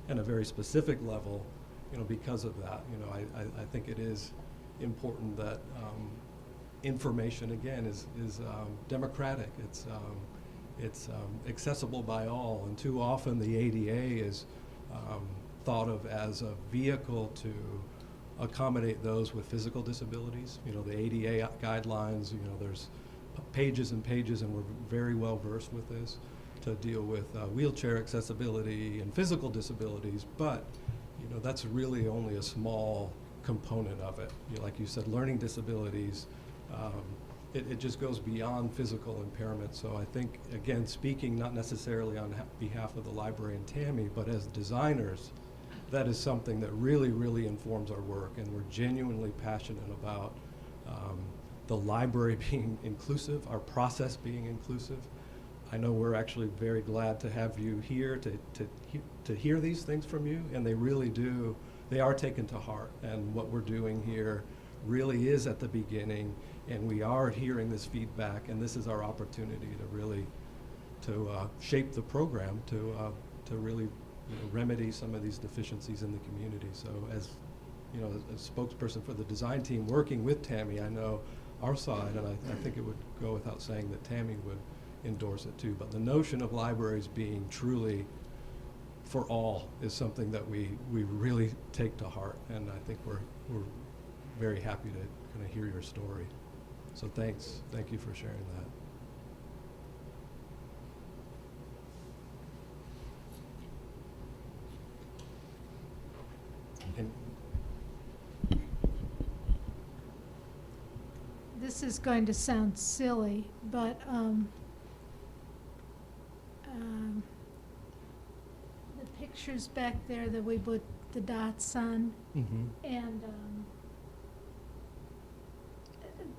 in a very specific level, you know, because of that. You know, I think it is important that information, again, is democratic. It's accessible by all, and too often the ADA is thought of as a vehicle to accommodate those with physical disabilities. You know, the ADA guidelines, you know, there's pages and pages, and we're very well versed with this to deal with wheelchair accessibility and physical disabilities, but that's really only a small component of it. Like you said, learning disabilities, it just goes beyond physical impairment. So I think, again, speaking not necessarily on behalf of the library and Tammy, but as designers, that is something that really, really informs our work, and we're genuinely passionate about the library being inclusive, our process being inclusive. I know we're actually very glad to have you here to hear these things from you, and they are taken to heart, and what we're doing here really is at the beginning, and we are hearing this feedback, and this is our opportunity to really shape the program to really remedy some of these deficiencies in the community. So as a spokesperson for the design team working with Tammy, I know our side, and I think it would go without saying that Tammy would endorse it too, but the notion of libraries being truly for all is something that we really take to heart, and I think we're very happy to kind of hear your story. So thank you for sharing that. And this is going to sound silly, but the pictures back there that we put the dots on, mm-hmm. and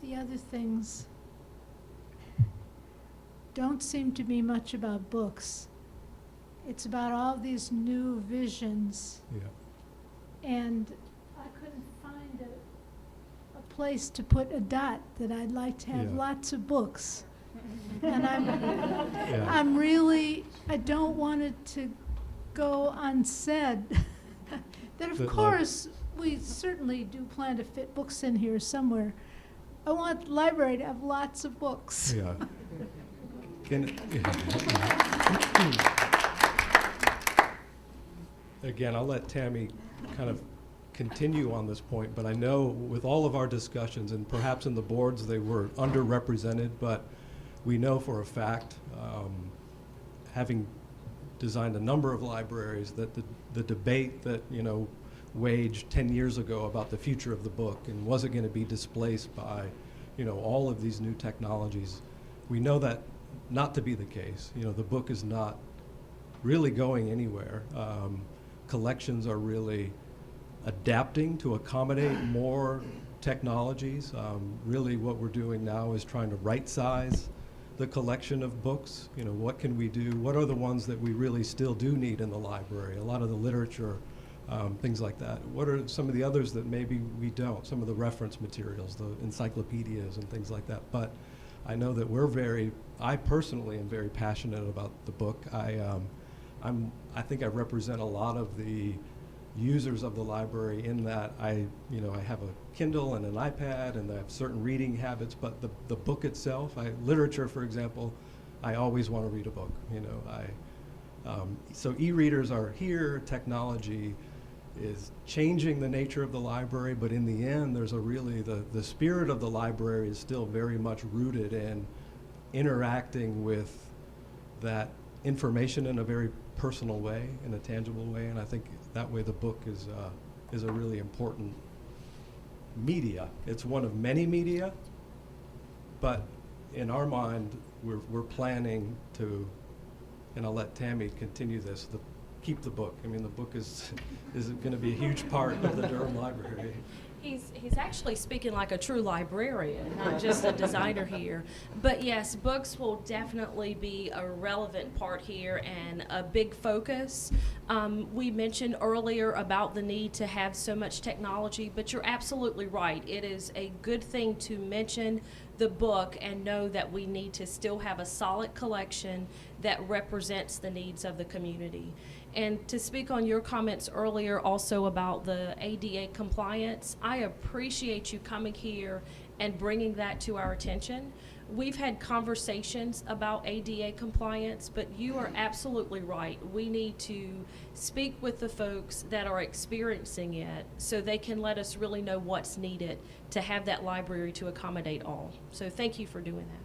the other things don't seem to be much about books. It's about all these new visions. Yeah. And I couldn't find a place to put a dot that I'd like to have Yeah. lots of books. And Yeah. I'm really, I don't want it to go unsaid that of course we certainly do plan to fit books in here somewhere. I want the library to have lots of books. Yeah. Again, I'll let Tammy kind of continue on this point, but I know with all of our discussions, and perhaps in the boards they were underrepresented, but we know for a fact, having designed a number of libraries, that the debate that waged 10 years ago about the future of the book and was it going to be displaced by all of these new technologies, we know that not to be the case. The book is not really going anywhere. Collections are really adapting to accommodate more technologies. Really what we're doing now is trying to right-size the collection of books. What can we do? What are the ones that we really still do need in the library? A lot of the literature, things like that. What are some of the others that maybe we don't? Some of the reference materials, the encyclopedias and things like that. But I know that I personally am very passionate about the book. I think I represent a lot of the users of the library in that I have a Kindle and an iPad and I have certain reading habits, but the book itself, literature, for example, I always want to read a book. So e-readers are here. Technology is changing the nature of the library, but in the end, there's the spirit of the library is still very much rooted in interacting with that information in a very personal way, in a tangible way, and I think that way the book is a really important media. It's one of many media, but in our mind, we're planning to, and I'll let Tammy continue this, keep the book. I mean, the book is going to be a huge part of the Durham Library. He's actually speaking like a true librarian, not just a designer here. But yes, books will definitely be a relevant part here and a big focus. We mentioned earlier about the need to have so much technology, but you're absolutely right. It is a good thing to mention the book and know that we need to still have a solid collection that represents the needs of the community. And to speak on your comments earlier also about the ADA compliance, I appreciate you coming here and bringing that to our attention. We've had conversations about ADA compliance, but you are absolutely right. We need to speak with the folks that are experiencing it so they can let us really know what's needed to have that library to accommodate all. So thank you for doing that.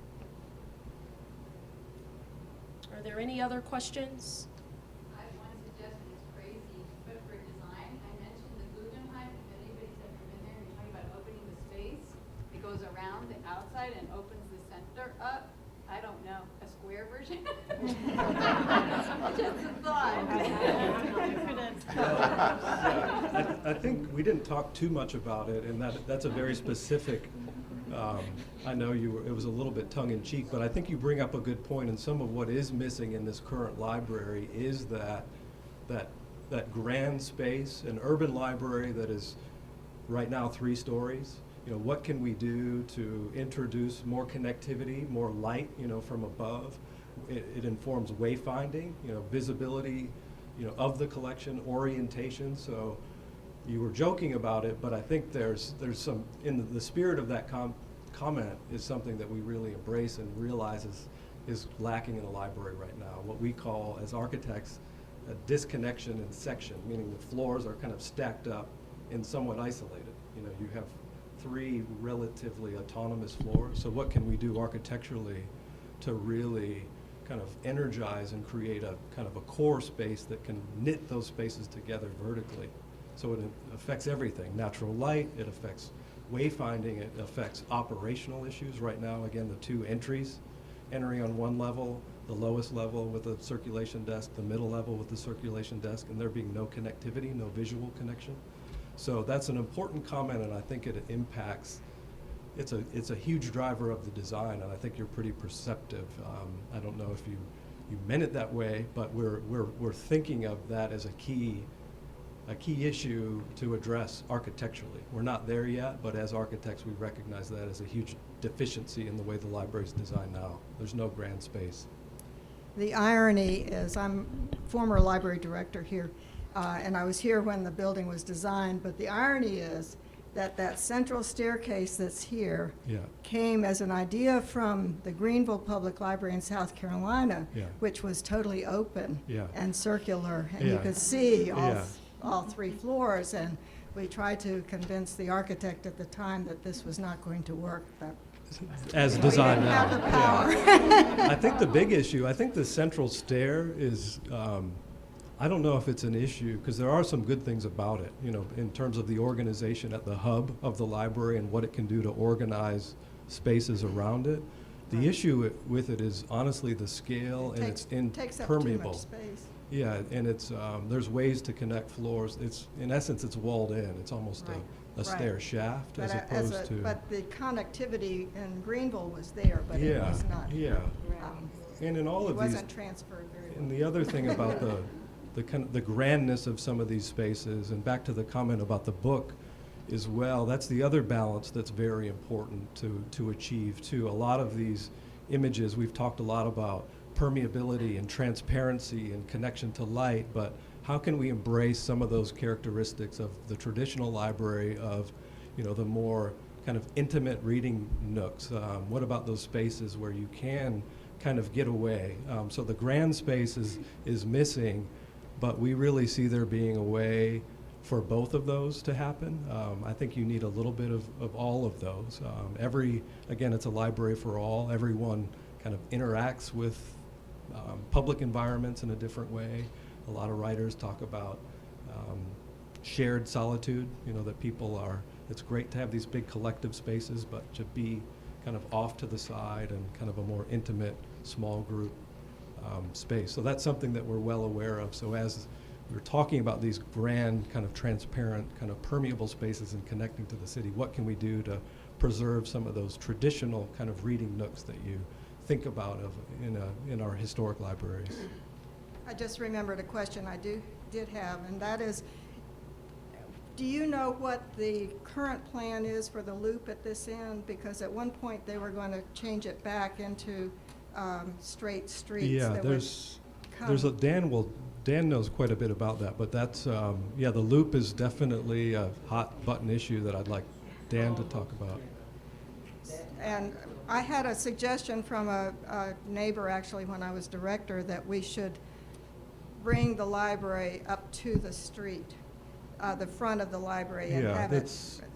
Are there any other questions? I have one suggestion, it's crazy, but for design, I mentioned the Guggenheim, if anybody's ever been there, you're talking about opening the space, it goes around the outside and opens the center up. I don't know, a square version? Just a thought. I think we didn't talk too much about it, and that's a very specific, I know it was a little bit tongue-in-cheek, but I think you bring up a good point, and some of what is missing in this current library is that grand space, an urban library that is right now 3 stories. You know, what can we do to introduce more connectivity, more light, from above? It informs wayfinding, visibility, of the collection, orientation. So you were joking about it, but I think there's some, in the spirit of that comment is something that we really embrace and realize is lacking in the library right now. What we call, as architects, a disconnection in section, meaning the floors are kind of stacked up and somewhat isolated. You have 3 relatively autonomous floors. So what can we do architecturally to really kind of energize and create a kind of a core space that can knit those spaces together vertically? So it affects everything, natural light, it affects wayfinding, it affects operational issues. Right now, again, the 2 entries, entering on one level, the lowest level with a circulation desk, the middle level with the circulation desk, and there being no connectivity, no visual connection. So that's an important comment, and I think it impacts, it's a huge driver of the design, and I think you're pretty perceptive. I don't know if you meant it that way, but we're thinking of that as a key issue to address architecturally. We're not there yet, but as architects, we recognize that as a huge deficiency in the way the library is designed now. There's no grand space. The irony is, I'm former library director here, and I was here when the building was designed, but the irony is that central staircase that's here came as an idea from the Greenville Public Library in South Carolina, which was totally open and circular, and you could see all 3 floors, and we tried to convince the architect at the time that this was not going to work. As designed now. We didn't have the power. I think the big issue, I think the central stair is, I don't know if it's an issue, because there are some good things about it, in terms of the organization at the hub of the library and what it can do to organize spaces around it. The issue with it is honestly the scale, and it's impermeable. Takes up too much space. Yeah, and it's there's ways to connect floors. It's, in essence, it's walled in. It's almost a stair shaft as opposed to. But the connectivity in Greenville was there, but it was not. And in all of these, these, wasn't transferred very well. and the other thing about the grandness of some of these spaces, and back to the comment about the book as well, that's the other balance that's very important to achieve too. A lot of these images, we've talked a lot about permeability and transparency and connection to light, but how can we embrace some of those characteristics of the traditional library, of the more kind of intimate reading nooks? What about those spaces where you can kind of get away? So the grand space is missing, but we really see there being a way for both of those to happen. I think you need a little bit of all of those. Again, it's a library for all. Everyone kind of interacts with public environments in a different way. A lot of writers talk about shared solitude, that people are, it's great to have these big collective spaces, but to be kind of off to the side and kind of a more intimate, small group space. So that's something that we're well aware of. So as we're talking about these grand, kind of transparent, kind of permeable spaces and connecting to the city, what can we do to preserve some of those traditional kind of reading nooks that you think about in our historic libraries? I just remembered a question I did have, and that is, do you know what the current plan is for the loop at this end? Because at one point they were going to change it back into straight streets. Yeah, Dan knows quite a bit about that, but that's, the loop is definitely a hot button issue that I'd like Dan to talk about. And I had a suggestion from a neighbor, actually, when I was director, that we should bring the library up to the street, the front of the library, and have it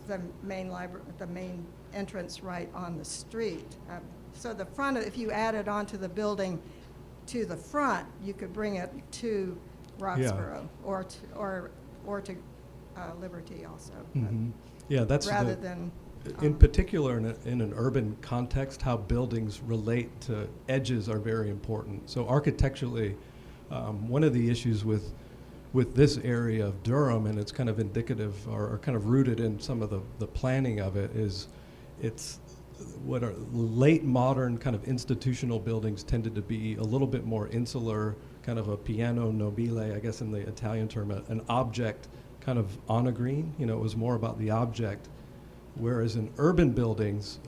the main entrance right on the street. So the front, if you add it onto the building, to the front, you could bring it to Roxborough or to Liberty also. but Yeah, that's Rather than. in particular, in an urban context, how buildings relate to edges are very important. So architecturally, one of the issues with this area of Durham, and it's kind of indicative or kind of rooted in some of the planning of it, is it's what are late modern kind of institutional buildings tended to be a little bit more insular, kind of a piano nobile, I guess in the Italian term, an object kind of on a green. You know, it was more about the object. Whereas in urban buildings,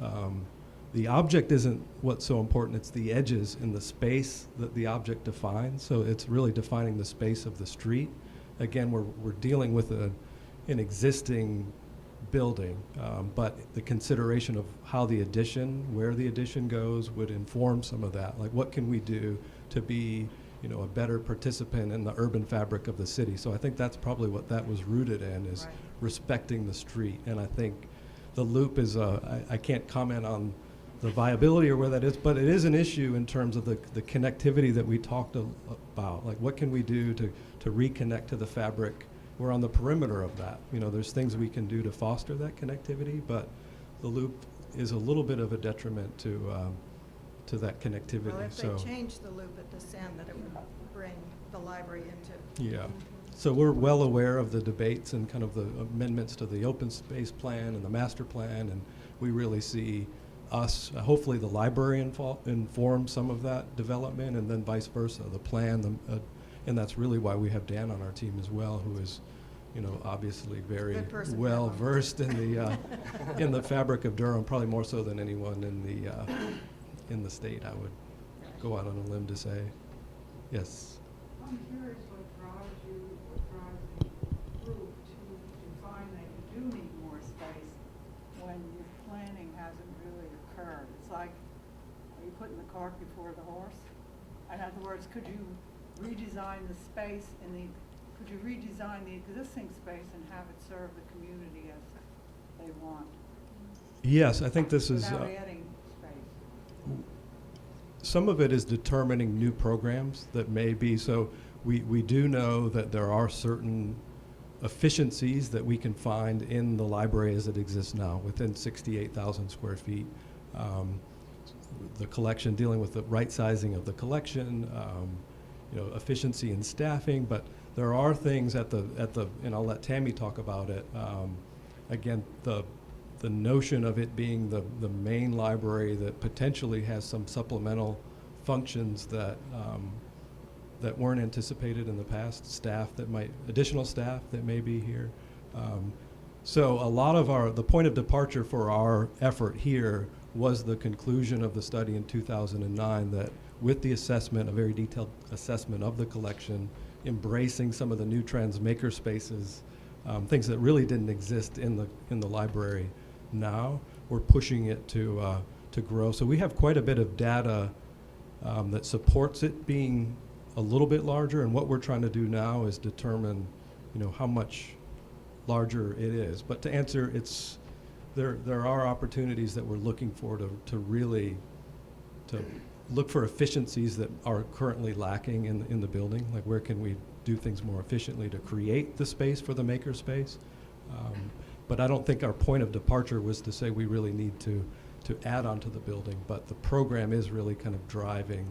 the object isn't what's so important, it's the edges in the space that the object defines. So it's really defining the space of the street. Again, we're dealing with an existing building, but the consideration of how the addition, where the addition goes, would inform some of that. Like, what can we do to be, you know, a better participant in the urban fabric of the city? So I think that's probably what that was rooted in, is respecting the street. And I think the loop is, I can't comment on the viability or where that is, but it is an issue in terms of the connectivity that we talked about. Like, what can we do to reconnect to the fabric? We're on the perimeter of that. You know, there's things we can do to foster that connectivity, but the loop is a little bit of a detriment to that connectivity. Well, if so they change the loop at this end, that it would bring the library into. yeah. So we're well aware of the debates and kind of the amendments to the open space plan and the master plan, and we really see us, hopefully the library inform some of that development, and then vice versa, the plan, and that's really why we have Dan on our team as well, who is, you know, obviously very well versed in the fabric of Durham, probably more so than anyone in the state, I would go out on a limb to say. Yes. I'm curious what drives the group to find that you do need more space when your planning hasn't really occurred. It's like, are you putting the cart before the horse? In other words, could you redesign the space could you redesign the existing space and have it serve the community as they want? Yes, I think this is. Without adding space. Some of it is determining new programs that may be, so we do know that there are certain efficiencies that we can find in the library as it exists now, within 68,000 square feet. The collection, dealing with the right sizing of the collection, you know, efficiency in staffing, but there are things at the, and I'll let Tammy talk about it. Again, the notion of it being the main library that potentially has some supplemental functions that that weren't anticipated in the past, additional staff that may be here. So a lot of the point of departure for our effort here was the conclusion of the study in 2009 that with the assessment, a very detailed assessment of the collection, embracing some of the new trends, maker spaces, things that really didn't exist in the library. Now we're pushing it to grow. So we have quite a bit of data that supports it being a little bit larger, and what we're trying to do now is determine, you know, how much larger it is. But to answer, there are opportunities that we're looking for to really look for efficiencies that are currently lacking in the building. Like, where can we do things more efficiently to create the space for the maker space? But I don't think our point of departure was to say we really need to add on to the building, but the program is really kind of driving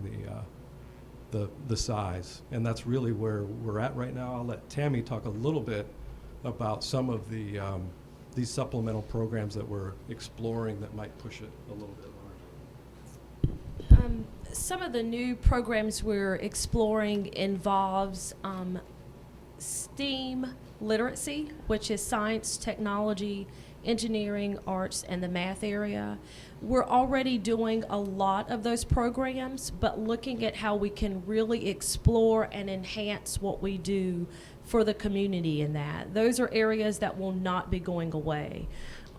the size, and that's really where we're at right now. I'll let Tammy talk a little bit about some of these supplemental programs that we're exploring that might push it a little bit larger. Some of the new programs we're exploring involves STEAM literacy, which is science, technology, engineering, arts, and the math area. We're already doing a lot of those programs, but looking at how we can really explore and enhance what we do for the community in that. Those are areas that will not be going away.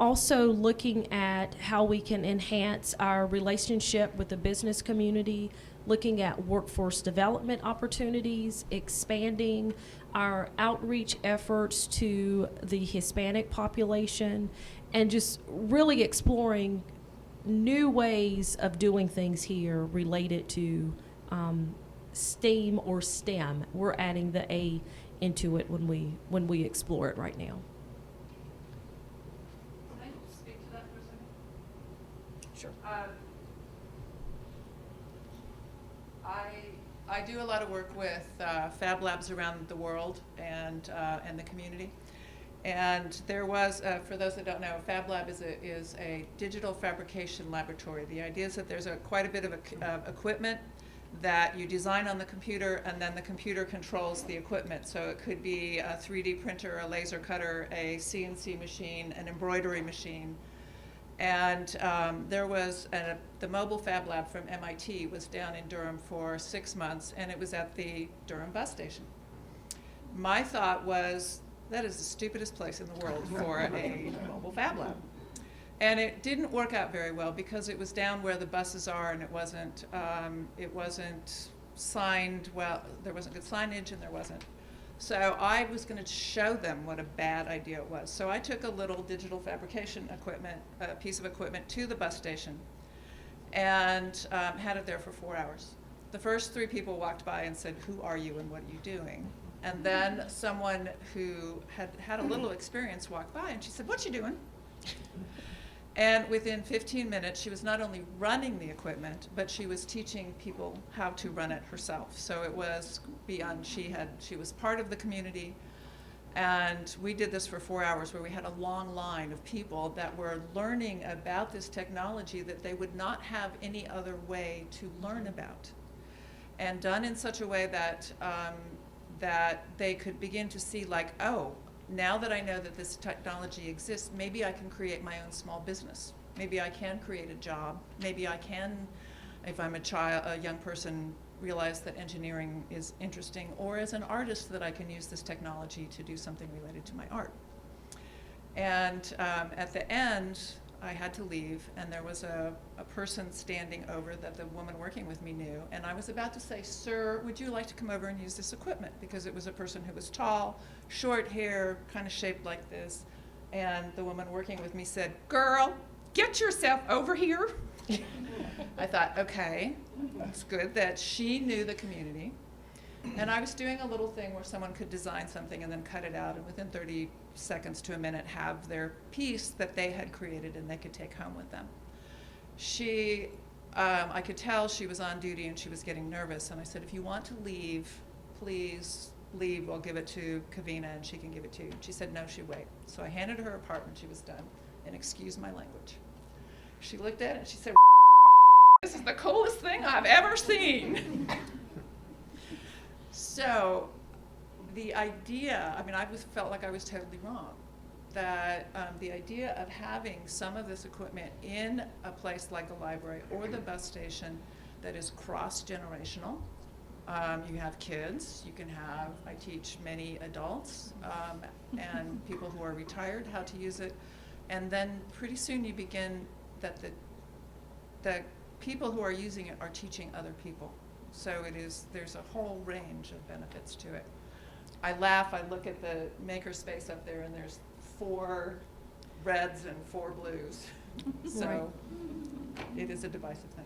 Also looking at how we can enhance our relationship with the business community, looking at workforce development opportunities, expanding our outreach efforts to the Hispanic population, and just really exploring new ways of doing things here related to STEAM or STEM. We're adding the A into it when we explore it right now. Can I speak to that for a second? Sure. I do a lot of work with fab labs around the world and the community. And there was, for those that don't know, Fab Lab is a digital fabrication laboratory. The idea is that there's quite a bit of equipment that you design on the computer, and then the computer controls the equipment. So it could be a 3D printer, a laser cutter, a CNC machine, an embroidery machine. And there was the mobile Fab Lab from MIT was down in Durham for 6 months, and it was at the Durham bus station. My thought was, that is the stupidest place in the world for a mobile Fab Lab. And it didn't work out very well because it was down where the buses are, and it wasn't signed well. There wasn't good signage, and there wasn't. So I was going to show them what a bad idea it was. So I took a little digital fabrication equipment, a piece of equipment, to the bus station, and had it there for 4 hours. The first 3 people walked by and said, "Who are you and what are you doing?" And then someone who had a little experience walked by, and she said, "What you doing?" And within 15 minutes, she was not only running the equipment, but she was teaching people how to run it herself. So it was beyond, she was part of the community. And we did this for 4 hours, where we had a long line of people that were learning about this technology that they would not have any other way to learn about. And done in such a way that that they could begin to see, like, oh, now that I know that this technology exists, maybe I can create my own small business. Maybe I can create a job. Maybe I can, if I'm a young person, realize that engineering is interesting, or as an artist that I can use this technology to do something related to my art. And at the end, I had to leave, and there was a person standing over that the woman working with me knew, and I was about to say, "Sir, would you like to come over and use this equipment?" Because it was a person who was tall, short hair, kind of shaped like this, and the woman working with me said, "Girl, get yourself over here." I thought, okay, it's good that she knew the community. And I was doing a little thing where someone could design something and then cut it out, and within 30 seconds to a minute have their piece that they had created and they could take home with them. I could tell she was on duty and she was getting nervous, and I said, "If you want to leave, please leave. We'll give it to Kavina and she can give it to you." She said, "No, she'd wait." So I handed her her part when she was done, and excuse my language. She looked at it and she said, "This is the coolest thing I've ever seen." So the idea, I felt like I was totally wrong. That the idea of having some of this equipment in a place like the library or the bus station that is cross-generational. You have kids, I teach many adults and people who are retired how to use it. And then pretty soon you begin that the people who are using it are teaching other people. So there's a whole range of benefits to it. I laugh, I look at the makerspace up there, and there's 4 reds and 4 blues. So it is a divisive thing.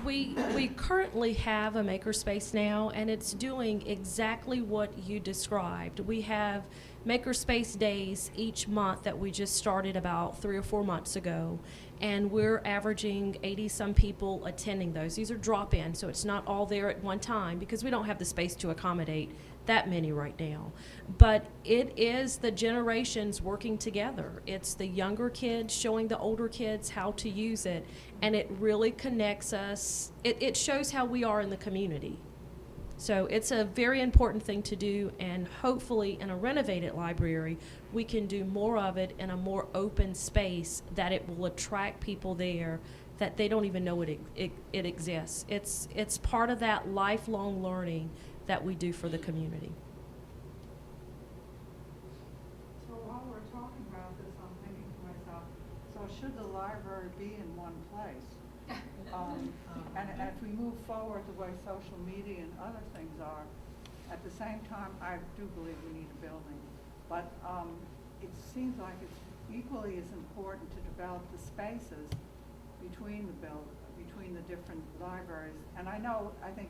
We currently have a makerspace now, and it's doing exactly what you described. We have makerspace days each month that we just started about 3 or 4 months ago, and we're averaging 80-some people attending those. These are drop-in, so it's not all there at one time because we don't have the space to accommodate that many right now. But it is the generations working together. It's the younger kids showing the older kids how to use it, and it really connects us. It shows how we are in the community. So it's a very important thing to do, and hopefully in a renovated library, we can do more of it in a more open space that it will attract people there that they don't even know it exists. It's part of that lifelong learning that we do for the community. So while we're talking about this, I'm thinking to myself, so should the library be in one place? And if we move forward the way social media and other things are, at the same time, I do believe we need a building. But it seems like it's equally as important to develop the spaces between the different libraries. And I think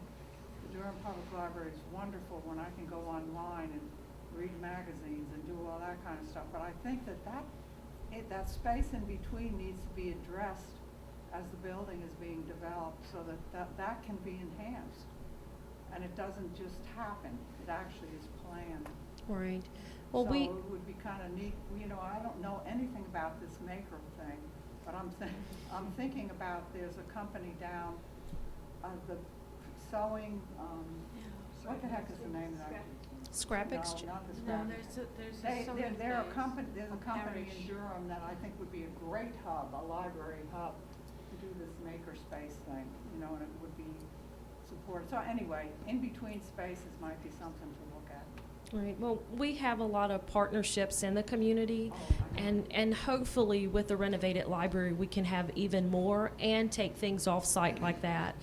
Durham Public Library is wonderful when I can go online and read magazines and do all that kind of stuff. But I think that space in between needs to be addressed as the building is being developed so that can be enhanced. And it doesn't just happen, it actually is planned. Right. Well, So we, it would be kind of neat, you know, I don't know anything about this maker thing, but I'm thinking about, there's a company down, the sewing, what the heck is the name of that? Scrap No, Exchange. not the No, Scrap. there's a They're a place company, there's a on company Parish. in Durham that I think would be a great hub, a library hub, to do this makerspace thing, you know, and it would be supported. So anyway, in between spaces might be something to look at. Right. Well, we have a lot of partnerships in the community, Oh, and hopefully with the renovated library, we can have even more and take things off-site like that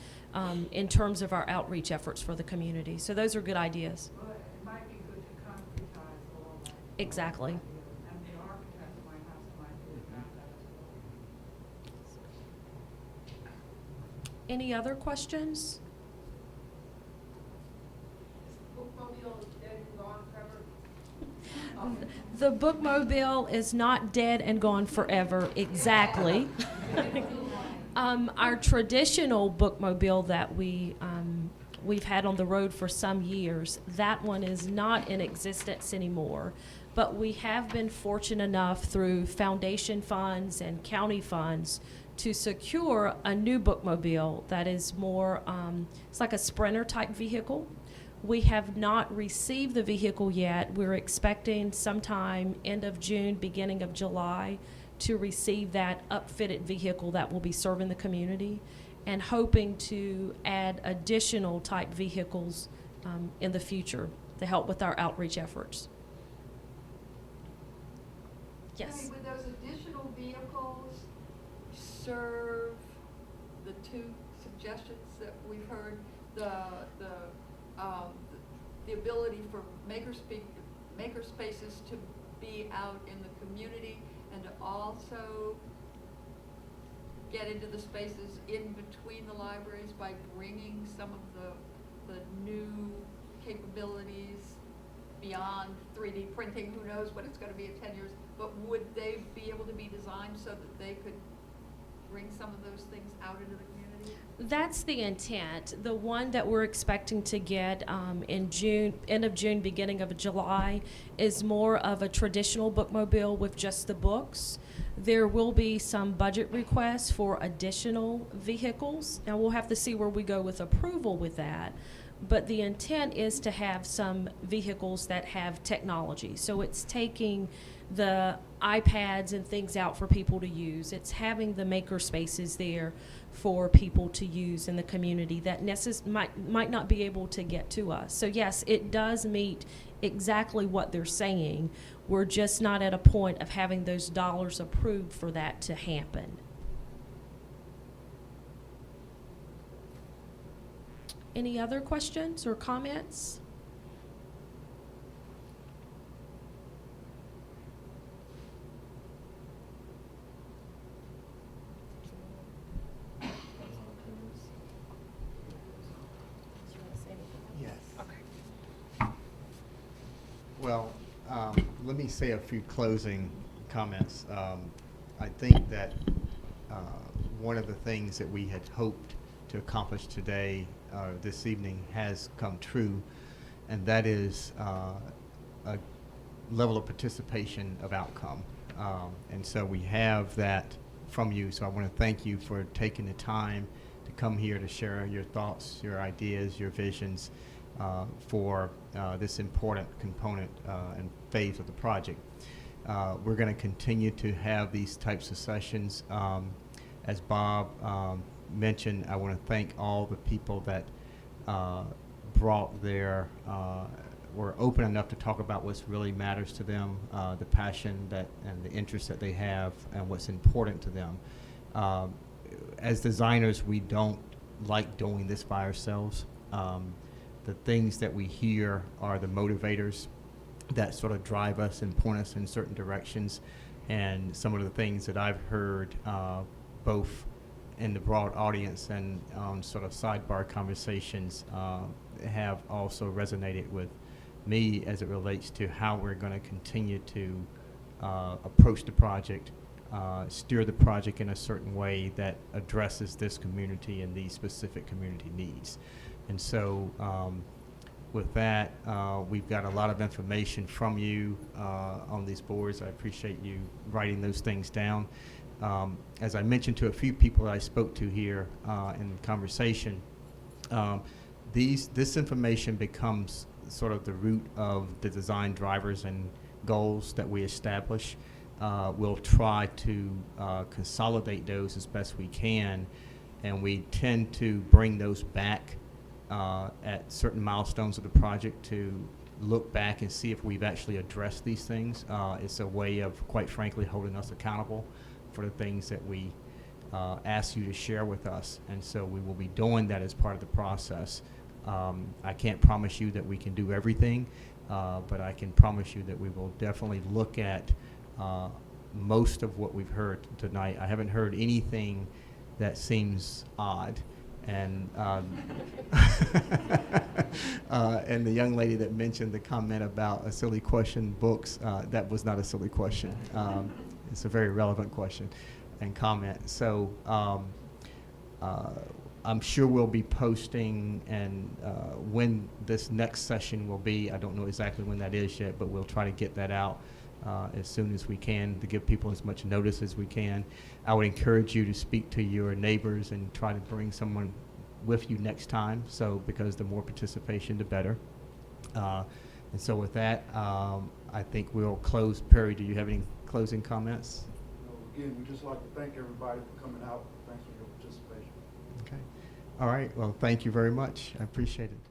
in terms of our outreach efforts for the community. So those are good ideas. Well, it might be good to concretize all that. Exactly. And the architect might have some ideas about that as well. Any other questions? The bookmobile is not dead and gone forever, exactly. Our traditional bookmobile that we've had on the road for some years, that one is not in existence anymore. But we have been fortunate enough through foundation funds and county funds to secure a new bookmobile that is more, it's like a Sprinter type vehicle. We have not received the vehicle yet. We're expecting sometime end of June, beginning of July to receive that upfitted vehicle that will be serving the community, and hoping to add additional type vehicles in the future to help with our outreach efforts. Yes. Would those additional vehicles serve the two suggestions that we've heard? The ability for maker spaces to be out in the community, and to also get into the spaces in between the libraries by bringing some of the new capabilities beyond 3D printing. Who knows what it's going to be in 10 years, but would they be able to be designed so that they could bring some of those things out into the community? That's the intent. The one that we're expecting to get in June, end of June, beginning of July, is more of a traditional bookmobile with just the books. There will be some budget requests for additional vehicles. Now we'll have to see where we go with approval with that. But the intent is to have some vehicles that have technology. So it's taking the iPads and things out for people to use. It's having the maker spaces there for people to use in the community that might not be able to get to us. So yes, it does meet exactly what they're saying. We're just not at a point of having those dollars approved for that to happen. Any other questions or comments? Yes. Well, let me say a few closing comments. I think that one of the things that we had hoped to accomplish today, this evening, has come true, and that is a level of participation of outcome. And so we have that from you, so I want to thank you for taking the time to come here to share your thoughts, your ideas, your visions for this important component and phase of the project. We're going to continue to have these types of sessions. As Bob mentioned, I want to thank all the people that brought their, were open enough to talk about what really matters to them, the passion and the interest that they have, and what's important to them. As designers, we don't like doing this by ourselves. The things that we hear are the motivators that sort of drive us and point us in certain directions. And some of the things that I've heard both in the broad audience and on sort of sidebar conversations have also resonated with me as it relates to how we're going to continue to approach the project, steer the project in a certain way that addresses this community and these specific community needs. And so with that, we've got a lot of information from you on these boards. I appreciate you writing those things down. As I mentioned to a few people that I spoke to here in the conversation, this information becomes sort of the root of the design drivers and goals that we establish. We'll try to consolidate those as best we can, and we tend to bring those back at certain milestones of the project to look back and see if we've actually addressed these things. It's a way of, quite frankly, holding us accountable for the things that we ask you to share with us, and so we will be doing that as part of the process. I can't promise you that we can do everything, but I can promise you that we will definitely look at most of what we've heard tonight. I haven't heard anything that seems odd. And and the young lady that mentioned the comment about a silly question books, that was not a silly question. It's a very relevant question and comment. So I'm sure we'll be posting, and when this next session will be, I don't know exactly when that is yet, but we'll try to get that out as soon as we can to give people as much notice as we can. I would encourage you to speak to your neighbors and try to bring someone with you next time, so because the more participation, the better. And so with that, I think we'll close. Peri, do you have any closing comments? No, again, we'd just like to thank everybody for coming out. Thanks for your participation. Okay. All right. Well, thank you very much. I appreciate it.